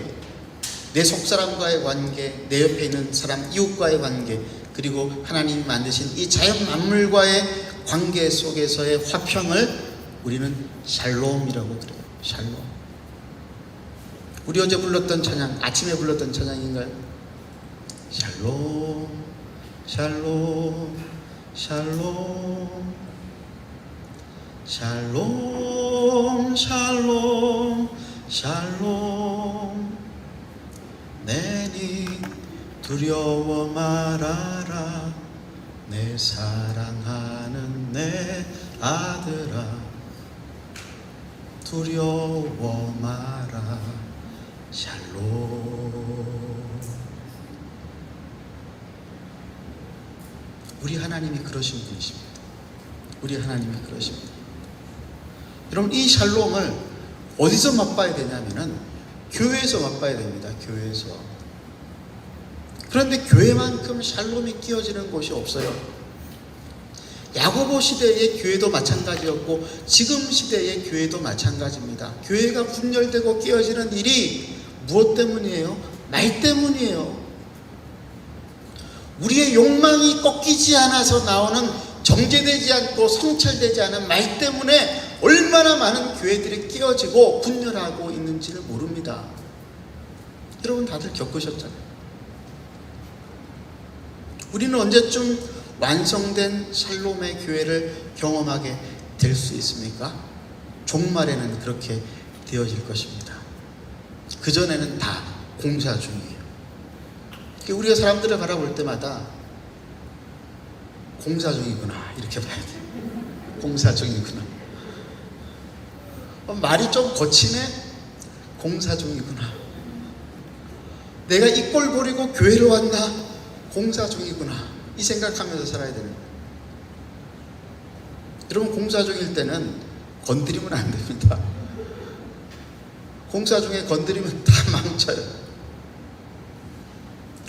내 속사람과의 관계, 내 옆에 있는 사람, 이웃과의 관계, 그리고 하나님이 만드신 이 자연 만물과의 관계 속에서의 화평을 우리는 샬롬이라고 그래요. 샬롬. 우리 어제 불렀던 찬양, 아침에 불렀던 찬양인가요? 샬롬, 샬롬, 샬롬, 샬롬, 샬롬, 샬롬. 내니 두려워 말아라, 내 사랑하는 내 아들아. 두려워 마라, 샬롬. 우리 하나님이 그러신 분이십니다. 우리 하나님이 그러십니다. 여러분, 이 샬롬을 어디서 맛봐야 되냐면은 교회에서 맛봐야 됩니다. 교회에서. 그런데 교회만큼 샬롬이 끼어지는 곳이 없어요. 야고보 시대의 교회도 마찬가지였고 지금 시대의 교회도 마찬가지입니다. 교회가 분열되고 끼어지는 일이 무엇 때문이에요? 말 때문이에요. 우리의 욕망이 꺾이지 않아서 나오는, 정제되지 않고 성찰되지 않은 말 때문에 얼마나 많은 교회들이 끼어지고 분열하고 있는지를 모릅니다. 여러분 다들 겪으셨잖아요. 우리는 언제쯤 완성된 샬롬의 교회를 경험하게 될 수 있습니까? 종말에는 그렇게 되어질 것입니다. 그전에는 다 공사 중이에요. 우리가 사람들을 바라볼 때마다 공사 중이구나 이렇게 봐야 돼요. 공사 중이구나. 말이 좀 거치네? 공사 중이구나. 내가 이 꼴 버리고 교회를 왔나? 공사 중이구나. 이 생각하면서 살아야 되는 거예요. 여러분, 공사 중일 때는 건드리면 안 됩니다. 공사 중에 건드리면 다 망쳐요.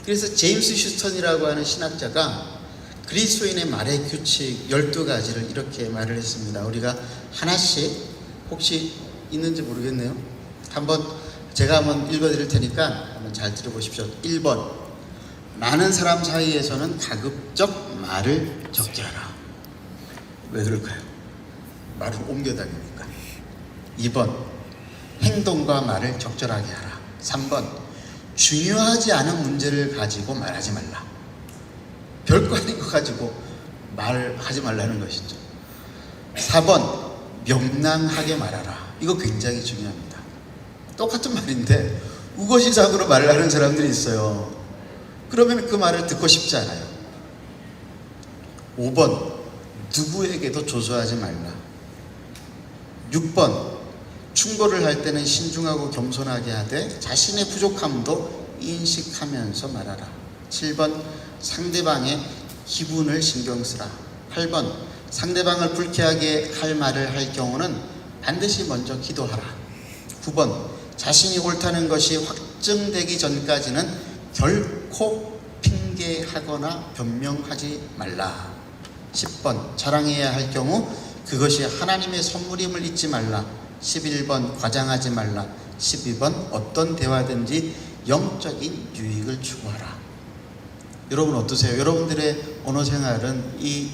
그래서 제임스 휴스턴이라고 하는 신학자가 그리스도인의 말의 규칙 12가지를 이렇게 말을 했습니다. 우리가 하나씩, 혹시 있는지 모르겠네요. 제가 한번 읽어드릴 테니까 한번 잘 들어보십시오. 1번, 많은 사람 사이에서는 가급적 말을 적게 하라. 왜 그럴까요? 말을 옮겨다니니까. 2번, 행동과 말을 적절하게 하라. 3번, 중요하지 않은 문제를 가지고 말하지 말라. 별거 아닌 거 가지고 말하지 말라는 것이죠. 4번, 명랑하게 말하라. 이거 굉장히 중요합니다. 똑같은 말인데 우거지작으로 말을 하는 사람들이 있어요. 그러면 그 말을 듣고 싶지 않아요. 5번, 누구에게도 조소하지 말라. 6번, 충고를 할 때는 신중하고 겸손하게 하되 자신의 부족함도 인식하면서 말하라. 7번, 상대방의 기분을 신경 쓰라. 8번, 상대방을 불쾌하게 할 말을 할 경우는 반드시 먼저 기도하라. 9번, 자신이 옳다는 것이 확증되기 전까지는 결코 핑계하거나 변명하지 말라. 10번 자랑해야 할 경우 그것이 하나님의 선물임을 잊지 말라. 11번 과장하지 말라. 12번 어떤 대화든지 영적인 유익을 추구하라. 여러분 어떠세요? 여러분들의 언어 생활은 이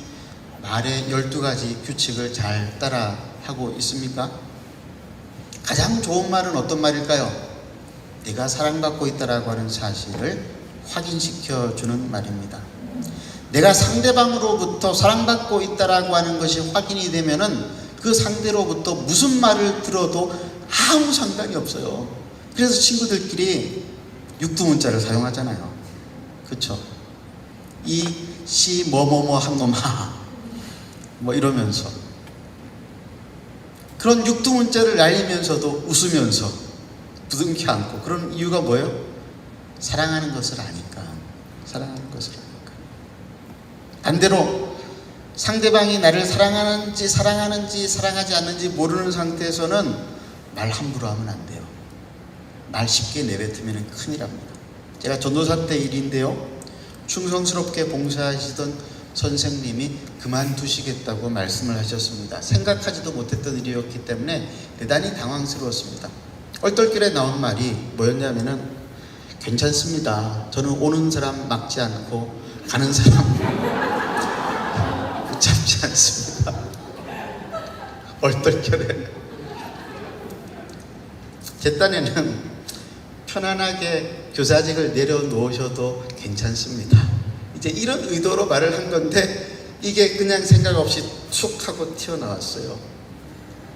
말의 12가지 규칙을 잘 따라하고 있습니까? 가장 좋은 말은 어떤 말일까요? 내가 사랑받고 있다라고 하는 사실을 확인시켜주는 말입니다. 내가 상대방으로부터 사랑받고 있다라고 하는 것이 확인이 되면은 그 상대로부터 무슨 말을 들어도 아무 상관이 없어요. 그래서 친구들끼리 육두문자를 사용하잖아요. 그쵸? 이씨 뭐뭐뭐 한 놈아 뭐 이러면서 그런 육두문자를 날리면서도 웃으면서 부둥켜 안고. 그런 이유가 뭐예요? 사랑하는 것을 아니까. 사랑하는 것을 아니까. 반대로 상대방이 나를 사랑하는지 사랑하지 않는지 모르는 상태에서는 말 함부로 하면 안 돼요. 말 쉽게 내뱉으면 큰일 납니다. 제가 전도사 때 일인데요, 충성스럽게 봉사하시던 선생님이 그만두시겠다고 말씀을 하셨습니다. 생각하지도 못했던 일이었기 때문에 대단히 당황스러웠습니다. 얼떨결에 나온 말이 뭐였냐면은, 괜찮습니다. 저는 오는 사람 막지 않고 가는 사람 붙잡지 않습니다. 얼떨결에. 제 딴에는 편안하게 교사직을 내려놓으셔도 괜찮습니다. 이제 이런 의도로 말을 한 건데 이게 그냥 생각 없이 툭 하고 튀어나왔어요.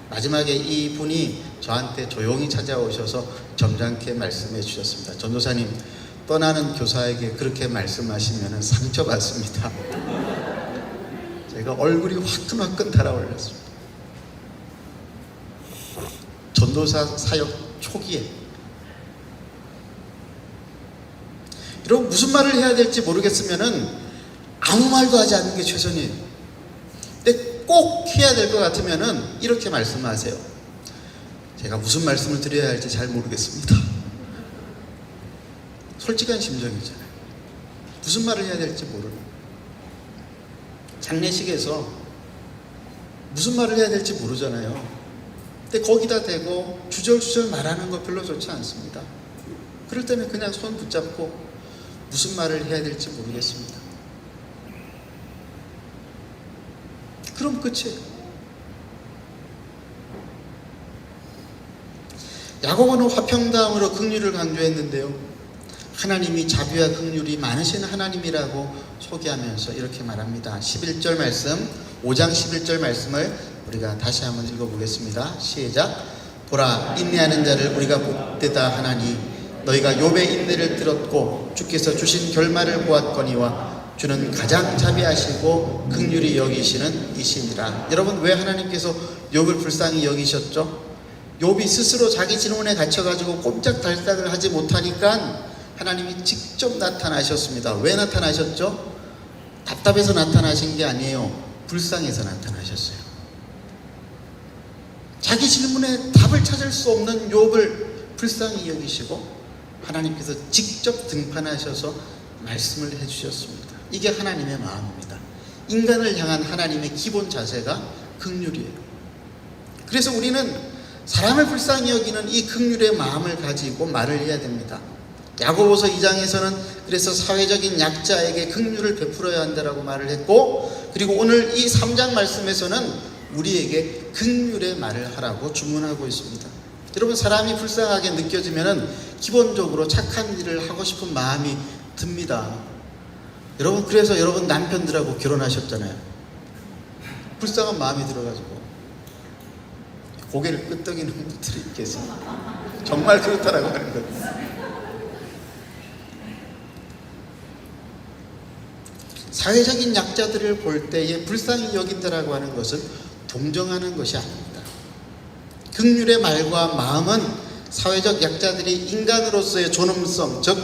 마지막에 이 분이 저한테 조용히 찾아오셔서 점잖게 말씀해 주셨습니다. 전도사님, 떠나는 교사에게 그렇게 말씀하시면 상처받습니다. 제가 얼굴이 화끈화끈 달아올랐습니다. 전도사 사역 초기에 여러분, 무슨 말을 해야 될지 모르겠으면은 아무 말도 하지 않는 게 최선이에요. 근데 꼭 해야 될 것 같으면은 이렇게 말씀하세요. 제가 무슨 말씀을 드려야 할지 잘 모르겠습니다. 솔직한 심정이잖아요. 무슨 말을 해야 될지 모르는. 장례식에서 무슨 말을 해야 될지 모르잖아요. 근데 거기다 대고 주절주절 말하는 거 별로 좋지 않습니다. 그럴 때는 그냥 손 붙잡고 무슨 말을 해야 될지 모르겠습니다. 그럼 끝이에요. 야고보는 화평다함으로 긍휼을 강조했는데요, 하나님이 자비와 긍휼이 많으신 하나님이라고 소개하면서 이렇게 말합니다. 11절 말씀, 5장 11절 말씀을 우리가 다시 한번 읽어보겠습니다. 시작. 보라, 인내하는 자를 우리가 복되다 하나니 너희가 욥의 인내를 들었고 주께서 주신 결말을 보았거니와 주는 가장 자비하시고 긍휼히 여기시는 이시니라. 여러분, 왜 하나님께서 욥을 불쌍히 여기셨죠? 욥이 스스로 자기 질문에 갇혀가지고 꼼짝달싹을 하지 못하니까 하나님이 직접 나타나셨습니다. 왜 나타나셨죠? 답답해서 나타나신 게 아니에요. 불쌍해서 나타나셨어요. 자기 질문에 답을 찾을 수 없는 욥을 불쌍히 여기시고 하나님께서 직접 등판하셔서 말씀을 해주셨습니다. 이게 하나님의 마음입니다. 인간을 향한 하나님의 기본 자세가 긍휼이에요. 그래서 우리는 사람을 불쌍히 여기는 이 긍휼의 마음을 가지고 말을 해야 됩니다. 야고보서 2장에서는 그래서 사회적인 약자에게 긍휼을 베풀어야 한다라고 말을 했고, 그리고 오늘 이 3장 말씀에서는 우리에게 긍휼의 말을 하라고 주문하고 있습니다. 여러분, 사람이 불쌍하게 느껴지면은 기본적으로 착한 일을 하고 싶은 마음이 듭니다. 여러분, 그래서 여러분 남편들하고 결혼하셨잖아요. 불쌍한 마음이 들어가지고 고개를 끄덕이는 분들이 계세요. 정말 그렇다라고 하는 거예요. 사회적인 약자들을 볼 때에 불쌍히 여긴다라고 하는 것은 동정하는 것이 아닙니다. 긍휼의 말과 마음은 사회적 약자들이 인간으로서의 존엄성, 즉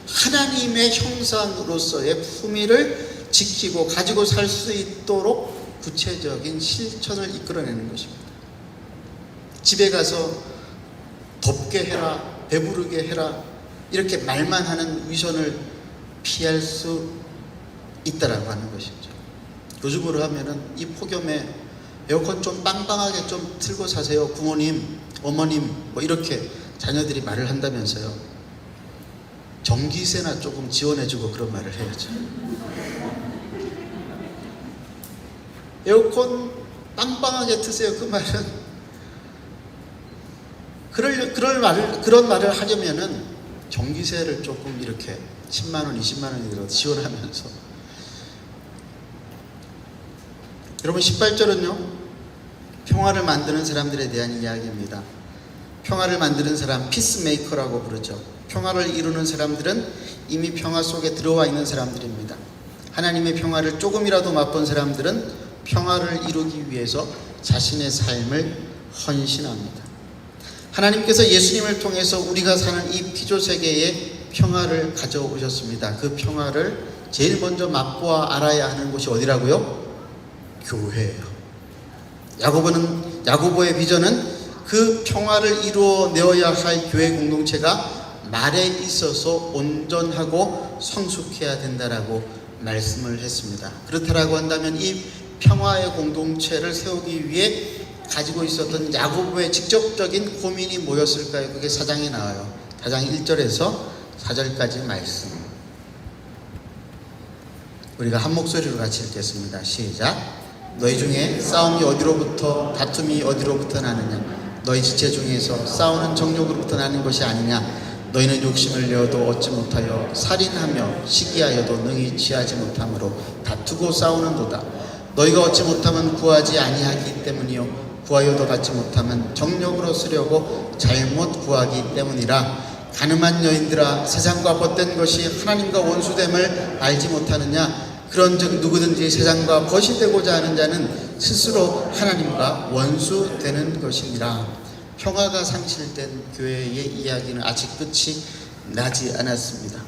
하나님의 형상으로서의 품위를 지키고 가지고 살 수 있도록 구체적인 실천을 이끌어내는 것입니다. 집에 가서 덥게 해라, 배부르게 해라, 이렇게 말만 하는 위선을 피할 수 있다라고 하는 것이죠. 요즘으로 하면은 이 폭염에 에어컨 좀 빵빵하게 좀 틀고 자세요. 부모님, 어머님 뭐 이렇게 자녀들이 말을 한다면서요. 전기세나 조금 지원해주고 그런 말을 해야죠. 에어컨 빵빵하게 트세요. 그 말은 그런 말을 하려면은 전기세를 조금 이렇게 10만 원, 20만 원이라도 지원하면서. 여러분 18절은요 평화를 만드는 사람들에 대한 이야기입니다. 평화를 만드는 사람, 피스메이커라고 부르죠. 평화를 이루는 사람들은 이미 평화 속에 들어와 있는 사람들입니다. 하나님의 평화를 조금이라도 맛본 사람들은 평화를 이루기 위해서 자신의 삶을 헌신합니다. 하나님께서 예수님을 통해서 우리가 사는 이 피조세계에 평화를 가져오셨습니다. 그 평화를 제일 먼저 맛보아 알아야 하는 곳이 어디라고요? 교회예요. 야고보의 비전은 그 평화를 이루어내어야 할 교회 공동체가 말에 있어서 온전하고 성숙해야 된다라고 말씀을 했습니다. 그렇다라고 한다면 이 평화의 공동체를 세우기 위해 가지고 있었던 야고보의 직접적인 고민이 뭐였을까요? 그게 4장에 나와요. 4장 1절에서 4절까지 말씀. 우리가 한 목소리로 같이 읽겠습니다. 시작. 너희 중에 싸움이 어디로부터 다툼이 어디로부터 나느냐? 너희 지체 중에서 싸우는 정욕으로부터 나는 것이 아니냐? 너희는 욕심을 내어도 얻지 못하여 살인하며 시기하여도 능히 취하지 못함으로 다투고 싸우는도다. 너희가 얻지 못하면 구하지 아니하기 때문이요 구하여도 받지 못하면 정욕으로 쓰려고 잘못 구하기 때문이라. 가늠한 여인들아, 세상과 벗된 것이 하나님과 원수됨을 알지 못하느냐? 그런즉 누구든지 세상과 벗이 되고자 하는 자는 스스로 하나님과 원수되는 것이니라. 평화가 상실된 교회의 이야기는 아직 끝이 나지 않았습니다.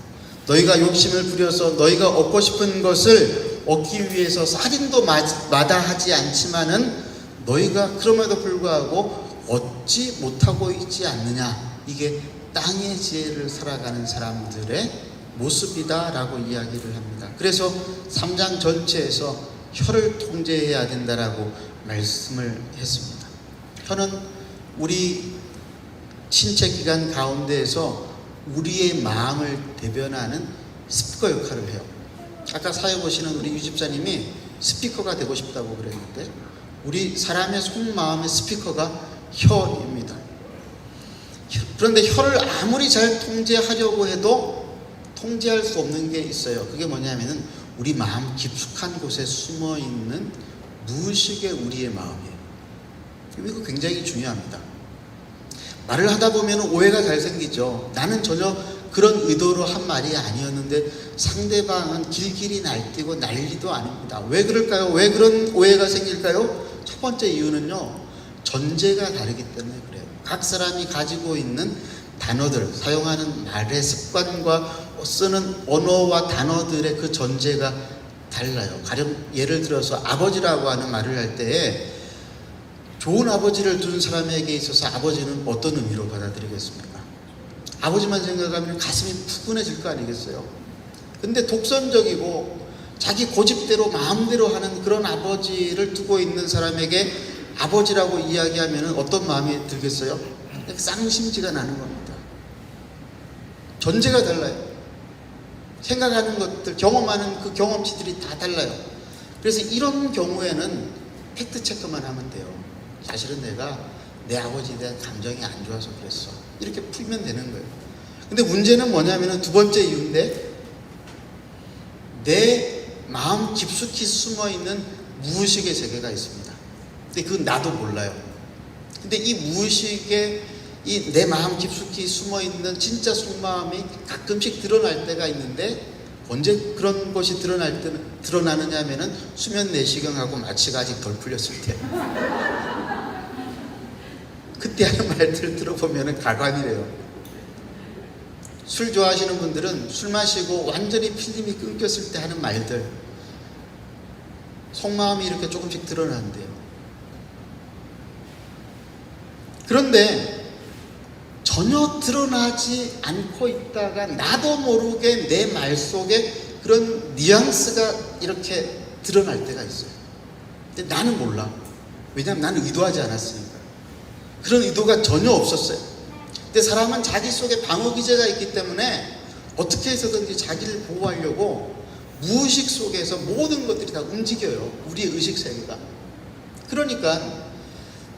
너희가 욕심을 부려서 너희가 얻고 싶은 것을 얻기 위해서 살인도 마다하지 않지만은 너희가 그럼에도 불구하고 얻지 못하고 있지 않느냐. 이게 땅의 지혜를 살아가는 사람들의 모습이다라고 이야기를 합니다. 그래서 3장 전체에서 혀를 통제해야 된다라고 말씀을 했습니다. 혀는 우리 신체 기관 가운데에서 우리의 마음을 대변하는 스피커 역할을 해요. 아까 사회 보시는 우리 유 집사님이 스피커가 되고 싶다고 그랬는데 우리 사람의 속마음의 스피커가 혀입니다. 그런데 혀를 아무리 잘 통제하려고 해도 통제할 수 없는 게 있어요. 그게 뭐냐면은 우리 마음 깊숙한 곳에 숨어있는 무의식의 우리의 마음이에요. 이거 굉장히 중요합니다. 말을 하다 보면 오해가 잘 생기죠. 나는 전혀 그런 의도로 한 말이 아니었는데 상대방은 길길이 날뛰고 난리도 아닙니다. 왜 그럴까요? 왜 그런 오해가 생길까요? 첫 번째 이유는요, 전제가 다르기 때문에 그래요. 각 사람이 가지고 있는 단어들, 사용하는 말의 습관과 쓰는 언어와 단어들의 그 전제가 달라요. 가령 예를 들어서 아버지라고 하는 말을 할 때에 좋은 아버지를 둔 사람에게 있어서 아버지는 어떤 의미로 받아들이겠습니까? 아버지만 생각하면 가슴이 푸근해질 거 아니겠어요? 근데 독선적이고 자기 고집대로 마음대로 하는 그런 아버지를 두고 있는 사람에게 아버지라고 이야기하면 어떤 마음이 들겠어요? 쌍심지가 나는 겁니다. 전제가 달라요. 생각하는 것들, 경험하는 그 경험치들이 다 달라요. 그래서 이런 경우에는 팩트 체크만 하면 돼요. 사실은 내가 내 아버지에 대한 감정이 안 좋아서 그랬어. 이렇게 풀면 되는 거예요. 근데 문제는 뭐냐면 두 번째 이유인데, 내 마음 깊숙이 숨어있는 무의식의 세계가 있습니다. 근데 그건 나도 몰라요. 근데 이 무의식의 이 내 마음 깊숙이 숨어있는 진짜 속마음이 가끔씩 드러날 때가 있는데, 언제 그런 것이 드러나느냐 하면은 수면 내시경하고 마취가 아직 덜 풀렸을 때. 그때 하는 말들 들어보면은 가관이래요. 술 좋아하시는 분들은 술 마시고 완전히 필름이 끊겼을 때 하는 말들, 속마음이 이렇게 조금씩 드러난대요. 그런데 전혀 드러나지 않고 있다가 나도 모르게 내 말 속에 그런 뉘앙스가 이렇게 드러날 때가 있어요. 근데 나는 몰라. 왜냐하면 나는 의도하지 않았으니까. 그런 의도가 전혀 없었어요. 근데 사람은 자기 속에 방어 기제가 있기 때문에 어떻게 해서든지 자기를 보호하려고 무의식 속에서 모든 것들이 다 움직여요. 우리의 의식 세계가. 그러니까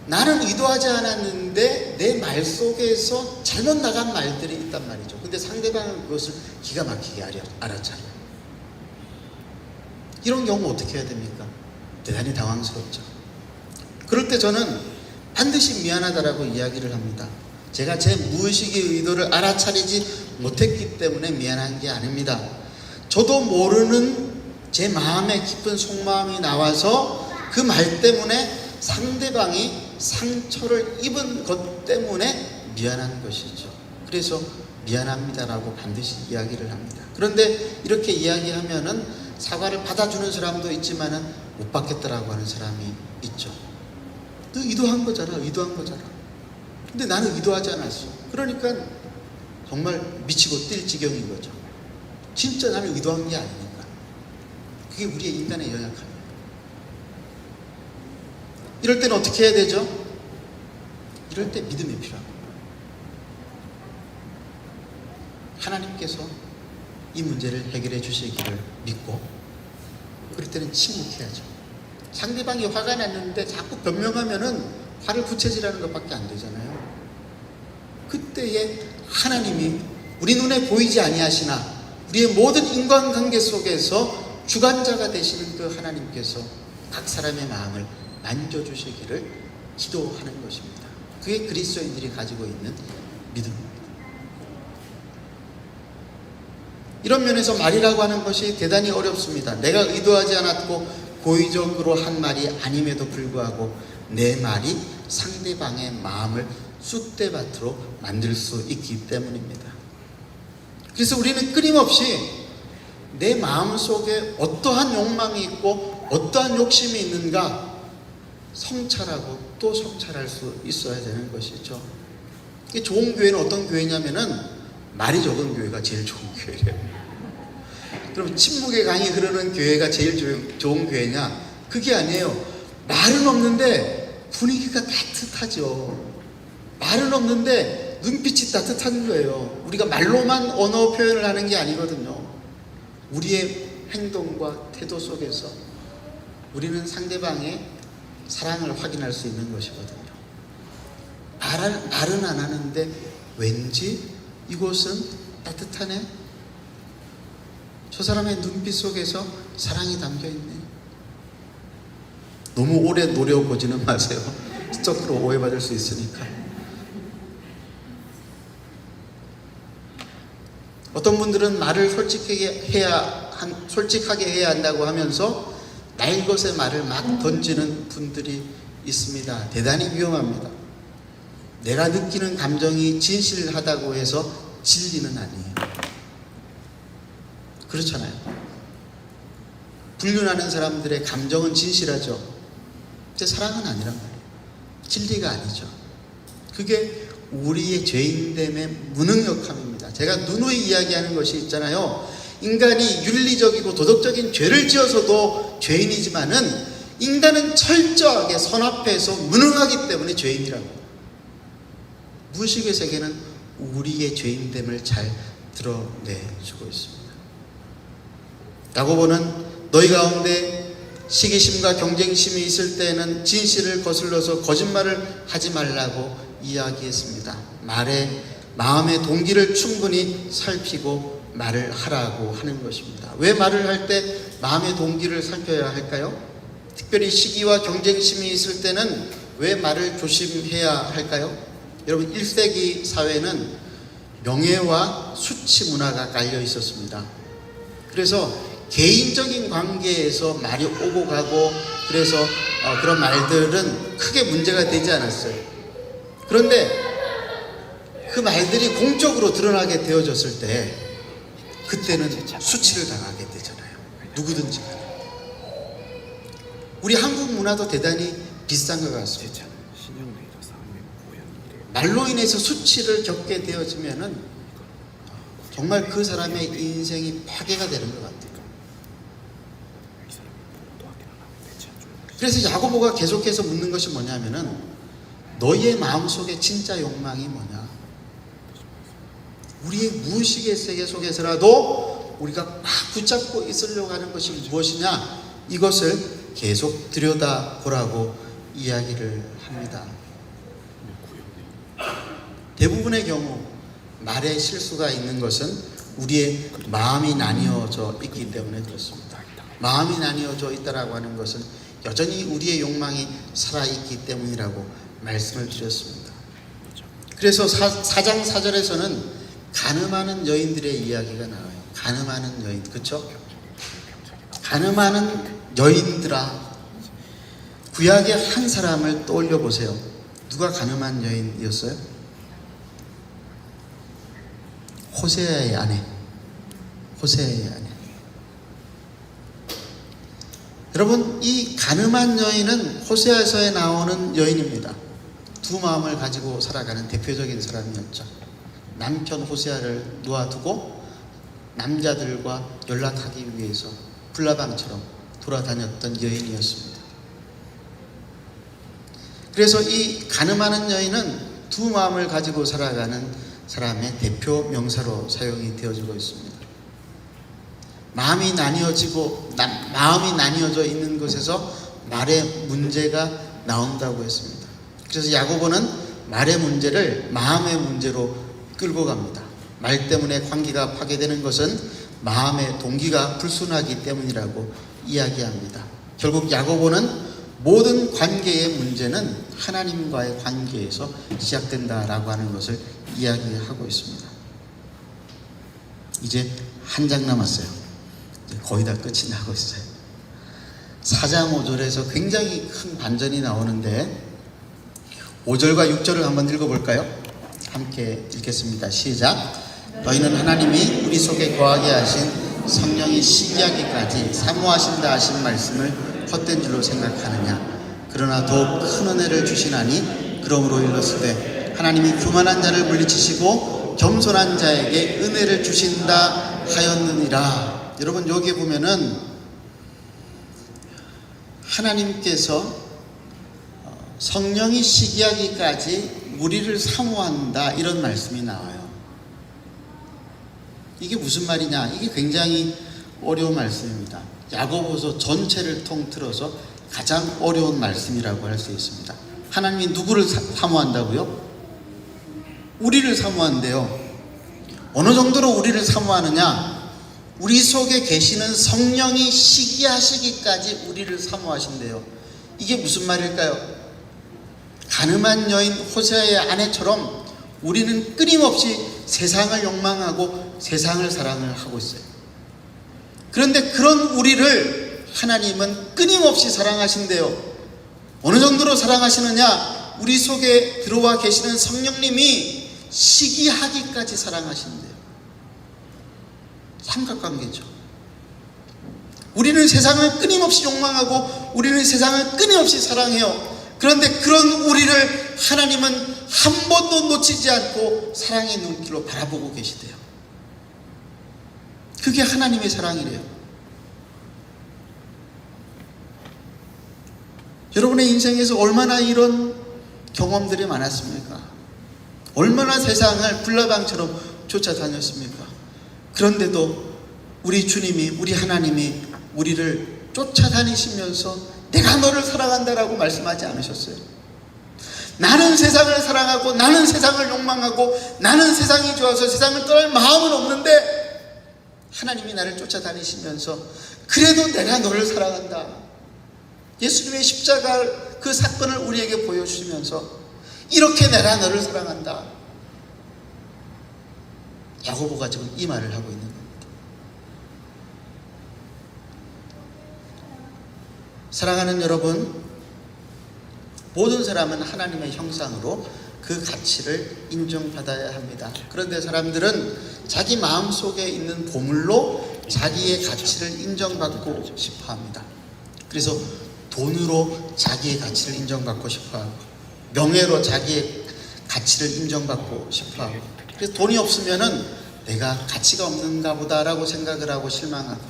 나는 의도하지 않았는데 내 말 속에서 잘못 나간 말들이 있단 말이죠. 근데 상대방은 그것을 기가 막히게 알아차려요. 이런 경우 어떻게 해야 됩니까? 대단히 당황스럽죠. 그럴 때 저는 반드시 미안하다라고 이야기를 합니다. 제가 제 무의식의 의도를 알아차리지 못했기 때문에 미안한 게 아닙니다. 저도 모르는 제 마음의 깊은 속마음이 나와서 그 말 때문에 상대방이 상처를 입은 것 때문에 미안한 것이죠. 그래서 미안합니다라고 반드시 이야기를 합니다. 그런데 이렇게 이야기하면은 사과를 받아주는 사람도 있지만은 못 받겠다라고 하는 사람이 있죠. 너 의도한 거잖아. 근데 나는 의도하지 않았어. 그러니까 정말 미치고 뛸 지경인 거죠. 진짜 나는 의도한 게 아니니까. 그게 우리의 인간의 연약함이에요. 이럴 때는 어떻게 해야 되죠? 이럴 때 믿음이 필요합니다. 하나님께서 이 문제를 해결해 주시기를 믿고, 그럴 때는 침묵해야죠. 상대방이 화가 났는데 자꾸 변명하면은 화를 부채질하는 것밖에 안 되잖아요. 그때에 하나님이 우리 눈에 보이지 아니하시나 우리의 모든 인간관계 속에서 주관자가 되시는 그 하나님께서 각 사람의 마음을 만져주시기를 기도하는 것입니다. 그게 그리스도인들이 가지고 있는 믿음입니다. 이런 면에서 말이라고 하는 것이 대단히 어렵습니다. 내가 의도하지 않았고 고의적으로 한 말이 아님에도 불구하고 내 말이 상대방의 마음을 쑥대밭으로 만들 수 있기 때문입니다. 그래서 우리는 끊임없이 내 마음 속에 어떠한 욕망이 있고 어떠한 욕심이 있는가 성찰하고 또 성찰할 수 있어야 되는 것이죠. 좋은 교회는 어떤 교회냐면은 말이 적은 교회가 제일 좋은 교회래요. 그럼 침묵의 강이 흐르는 교회가 제일 좋은 교회냐? 그게 아니에요. 말은 없는데 분위기가 따뜻하죠. 말은 없는데 눈빛이 따뜻한 거예요. 우리가 말로만 언어 표현을 하는 게 아니거든요. 우리의 행동과 태도 속에서 우리는 상대방의 사랑을 확인할 수 있는 것이거든요. 말은 안 하는데 왠지 이곳은 따뜻하네. 저 사람의 눈빛 속에서 사랑이 담겨있네. 너무 오래 노려보지는 마세요. 스토커로 오해받을 수 있으니까. 어떤 분들은 말을 솔직하게 해야 한다고 하면서 날 것의 말을 막 던지는 분들이 있습니다. 대단히 위험합니다. 내가 느끼는 감정이 진실하다고 해서 진리는 아니에요. 그렇잖아요. 불륜하는 사람들의 감정은 진실하죠. 근데 사랑은 아니란 말이에요. 진리가 아니죠. 그게 우리의 죄인됨의 무능력함입니다. 제가 누누이 이야기하는 것이 있잖아요. 인간이 윤리적이고 도덕적인 죄를 지어서도 죄인이지만은 인간은 철저하게 선 앞에서 무능하기 때문에 죄인이라고. 무의식의 세계는 우리의 죄인됨을 잘 드러내주고 있습니다. 야고보는 너희 가운데 시기심과 경쟁심이 있을 때에는 진실을 거슬러서 거짓말을 하지 말라고 이야기했습니다. 마음의 동기를 충분히 살피고 말을 하라고 하는 것입니다. 왜 말을 할 때 마음의 동기를 살펴야 할까요? 특별히 시기와 경쟁심이 있을 때는 왜 말을 조심해야 할까요? 여러분 1세기 사회는 명예와 수치 문화가 깔려 있었습니다. 그래서 개인적인 관계에서 말이 오고 가고 그래서 그런 말들은 크게 문제가 되지 않았어요. 그런데 그 말들이 공적으로 드러나게 되어졌을 때 그때는 수치를 당하게 되잖아요. 누구든지 간에. 우리 한국 문화도 대단히 비슷한 것 같습니다. 말로 인해서 수치를 겪게 되어지면은 정말 그 사람의 인생이 파괴가 되는 것 같아요. 그래서 야고보가 계속해서 묻는 것이 뭐냐면은 너희의 마음속에 진짜 욕망이 뭐냐? 우리의 무의식의 세계 속에서라도 우리가 막 붙잡고 있으려고 하는 것이 무엇이냐? 이것을 계속 들여다보라고 이야기를 합니다. 대부분의 경우 말에 실수가 있는 것은 우리의 마음이 나뉘어져 있기 때문에 그렇습니다. 마음이 나뉘어져 있다라고 하는 것은 여전히 우리의 욕망이 살아있기 때문이라고 말씀을 드렸습니다. 그래서 4장 4절에서는 가늠하는 여인들의 이야기가 나와요. 가늠하는 여인, 그렇죠? 가늠하는 여인들아, 구약의 한 사람을 떠올려 보세요. 누가 가늠한 여인이었어요? 호세아의 아내. 호세아의 아내. 여러분, 이 가늠한 여인은 호세아서에 나오는 여인입니다. 두 마음을 가지고 살아가는 대표적인 사람이었죠. 남편 호세아를 놓아두고 남자들과 연락하기 위해서 불나방처럼 돌아다녔던 여인이었습니다. 그래서 이 가늠하는 여인은 두 마음을 가지고 살아가는 사람의 대표 명사로 사용이 되어지고 있습니다. 마음이 나뉘어져 있는 것에서 말의 문제가 나온다고 했습니다. 그래서 야고보는 말의 문제를 마음의 문제로 끌고 갑니다. 말 때문에 관계가 파괴되는 것은 마음의 동기가 불순하기 때문이라고 이야기합니다. 결국 야고보는 모든 관계의 문제는 하나님과의 관계에서 시작된다라고 하는 것을 이야기하고 있습니다. 이제 한 장 남았어요. 거의 다 끝이 나고 있어요. 4장 5절에서 굉장히 큰 반전이 나오는데 5절과 6절을 한번 읽어볼까요? 함께 읽겠습니다. 시작. 너희는 하나님이 우리 속에 거하게 하신 성령이 시기하기까지 사모하신다 하신 말씀을 헛된 줄로 생각하느냐? 그러나 더욱 큰 은혜를 주시나니 그러므로 일렀을 때 하나님이 교만한 자를 물리치시고 겸손한 자에게 은혜를 주신다 하였느니라. 여러분, 여기 보면은 하나님께서 성령이 시기하기까지 우리를 사모한다, 이런 말씀이 나와요. 이게 무슨 말이냐? 이게 굉장히 어려운 말씀입니다. 야고보서 전체를 통틀어서 가장 어려운 말씀이라고 할 수 있습니다. 하나님이 누구를 사모한다고요? 우리를 사모한대요. 어느 정도로 우리를 사모하느냐? 우리 속에 계시는 성령이 시기하시기까지 우리를 사모하신대요. 이게 무슨 말일까요? 가늠한 여인 호세아의 아내처럼 우리는 끊임없이 세상을 욕망하고 세상을 사랑을 하고 있어요. 그런데 그런 우리를 하나님은 끊임없이 사랑하신대요. 어느 정도로 사랑하시느냐? 우리 속에 들어와 계시는 성령님이 시기하기까지 사랑하신대요. 삼각관계죠. 우리는 세상을 끊임없이 욕망하고 우리는 세상을 끊임없이 사랑해요. 그런데 그런 우리를 하나님은 한 번도 놓치지 않고 사랑의 눈길로 바라보고 계시대요. 그게 하나님의 사랑이래요. 여러분의 인생에서 얼마나 이런 경험들이 많았습니까? 얼마나 세상을 불나방처럼 쫓아다녔습니까? 그런데도 우리 주님이, 우리 하나님이 우리를 쫓아다니시면서 내가 너를 사랑한다라고 말씀하지 않으셨어요. 나는 세상을 사랑하고 나는 세상을 욕망하고 나는 세상이 좋아서 세상을 떠날 마음은 없는데 하나님이 나를 쫓아다니시면서 그래도 내가 너를 사랑한다. 예수님의 십자가 그 사건을 우리에게 보여주시면서 이렇게 내가 너를 사랑한다. 야고보가 지금 이 말을 하고 있는 겁니다. 사랑하는 여러분, 모든 사람은 하나님의 형상으로 그 가치를 인정받아야 합니다. 그런데 사람들은 자기 마음속에 있는 보물로 자기의 가치를 인정받고 싶어 합니다. 그래서 돈으로 자기의 가치를 인정받고 싶어 하고, 명예로 자기의 가치를 인정받고 싶어 하고, 그래서 돈이 없으면은 내가 가치가 없는가 보다라고 생각을 하고 실망하고,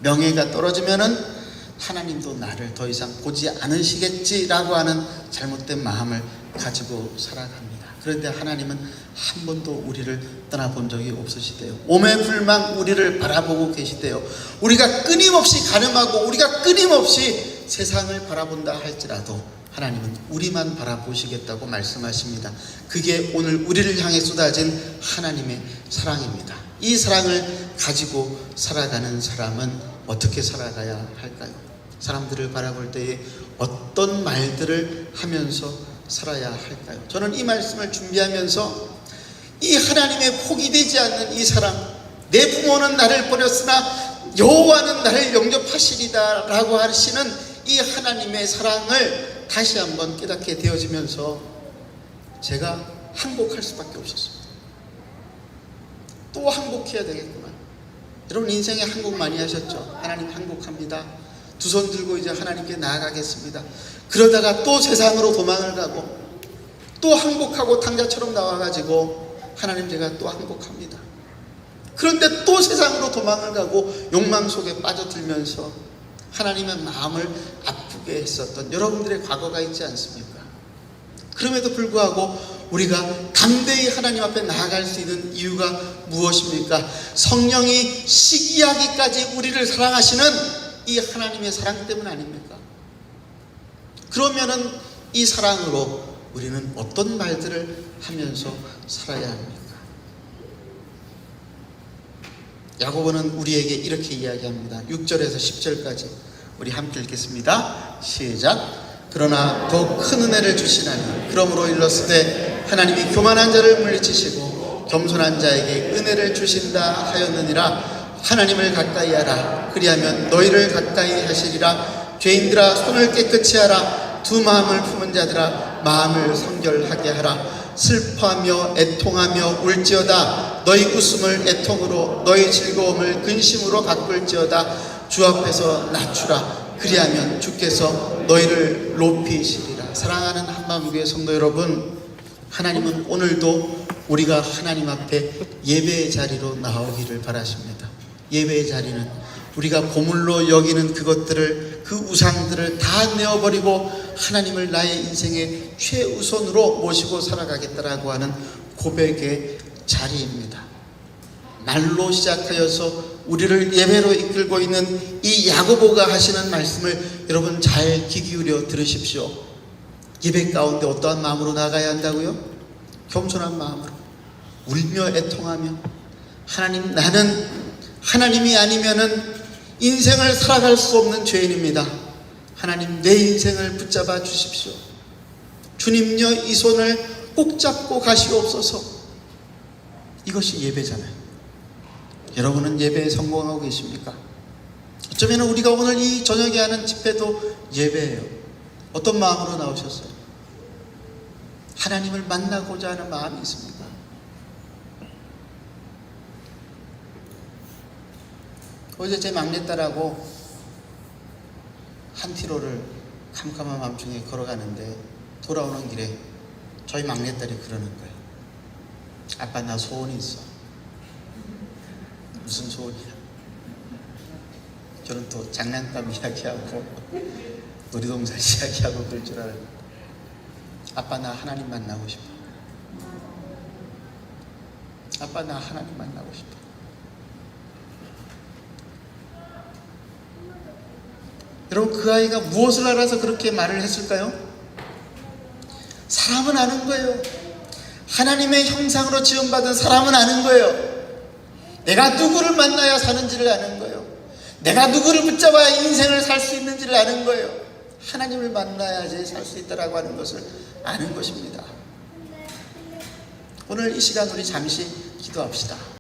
명예가 떨어지면은 하나님도 나를 더 이상 보지 않으시겠지라고 하는 잘못된 마음을 가지고 살아갑니다. 그런데 하나님은 한 번도 우리를 떠나본 적이 없으시대요. 오매불망 우리를 바라보고 계시대요. 우리가 끊임없이 가늠하고 우리가 끊임없이 세상을 바라본다 할지라도 하나님은 우리만 바라보시겠다고 말씀하십니다. 그게 오늘 우리를 향해 쏟아진 하나님의 사랑입니다. 이 사랑을 가지고 살아가는 사람은 어떻게 살아가야 할까요? 사람들을 바라볼 때에 어떤 말들을 하면서 살아야 할까요? 저는 이 말씀을 준비하면서 이 하나님의 포기되지 않는 이 사랑, 내 부모는 나를 버렸으나 여호와는 나를 영접하시리다 라고 하시는 이 하나님의 사랑을 다시 한번 깨닫게 되어지면서 제가 항복할 수밖에 없었습니다. 또 항복해야 되겠구나. 여러분 인생에 항복 많이 하셨죠? 하나님 항복합니다. 두 손 들고 이제 하나님께 나아가겠습니다. 그러다가 또 세상으로 도망을 가고 또 항복하고 탕자처럼 나와가지고 하나님 제가 또 항복합니다. 그런데 또 세상으로 도망을 가고 욕망 속에 빠져들면서 하나님의 마음을 아프게 했었던 여러분들의 과거가 있지 않습니까? 그럼에도 불구하고 우리가 담대히 하나님 앞에 나아갈 수 있는 이유가 무엇입니까? 성령이 시기하기까지 우리를 사랑하시는 이 하나님의 사랑 때문 아닙니까? 그러면은 이 사랑으로 우리는 어떤 말들을 하면서 살아야 합니까? 야고보는 우리에게 이렇게 이야기합니다. 6절에서 10절까지 우리 함께 읽겠습니다. 시작. 그러나 더 큰 은혜를 주시나니 그러므로 일렀으되 하나님이 교만한 자를 물리치시고 겸손한 자에게 은혜를 주신다 하였느니라. 하나님을 가까이 하라. 그리하면 너희를 가까이 하시리라. 죄인들아 손을 깨끗이 하라. 두 마음을 품은 자들아 마음을 성결하게 하라. 슬퍼하며 애통하며 울지어다. 너희 웃음을 애통으로 너희 즐거움을 근심으로 바꿀지어다. 주 앞에서 낮추라. 그리하면 주께서 너희를 높이시리라. 사랑하는 한마음교회 성도 여러분, 하나님은 오늘도 우리가 하나님 앞에 예배의 자리로 나오기를 바라십니다. 예배의 자리는 우리가 보물로 여기는 그것들을, 그 우상들을 다 내어버리고 하나님을 나의 인생의 최우선으로 모시고 살아가겠다라고 하는 고백의 자리입니다. 말로 시작하여서 우리를 예배로 이끌고 있는 이 야고보가 하시는 말씀을 여러분 잘 귀 기울여 들으십시오. 예배 가운데 어떠한 마음으로 나가야 한다고요? 겸손한 마음으로 울며 애통하며 하나님, 나는 하나님이 아니면은 인생을 살아갈 수 없는 죄인입니다. 하나님, 내 인생을 붙잡아 주십시오. 주님여 이 손을 꼭 잡고 가시옵소서. 이것이 예배잖아요. 여러분은 예배에 성공하고 계십니까? 어쩌면 우리가 오늘 이 저녁에 하는 집회도 예배예요. 어떤 마음으로 나오셨어요? 하나님을 만나고자 하는 마음이 있습니까? 어제 제 막내딸하고 한티로를 캄캄한 밤중에 걸어가는데 돌아오는 길에 저희 막내딸이 그러는 거예요. 아빠, 나 소원이 있어. 무슨 소원이야? 저는 또 장난감 이야기하고 놀이동산 이야기하고 그럴 줄 알아요. 아빠, 나 하나님 만나고 싶어. 아빠, 나 하나님 만나고 싶어. 여러분, 그 아이가 무엇을 알아서 그렇게 말을 했을까요? 사람은 아는 거예요. 하나님의 형상으로 지음받은 사람은 아는 거예요. 내가 누구를 만나야 사는지를 아는 거예요. 내가 누구를 붙잡아야 인생을 살 수 있는지를 아는 거예요. 하나님을 만나야지 살 수 있다라고 하는 것을 아는 것입니다. 오늘 이 시간 우리 잠시 기도합시다.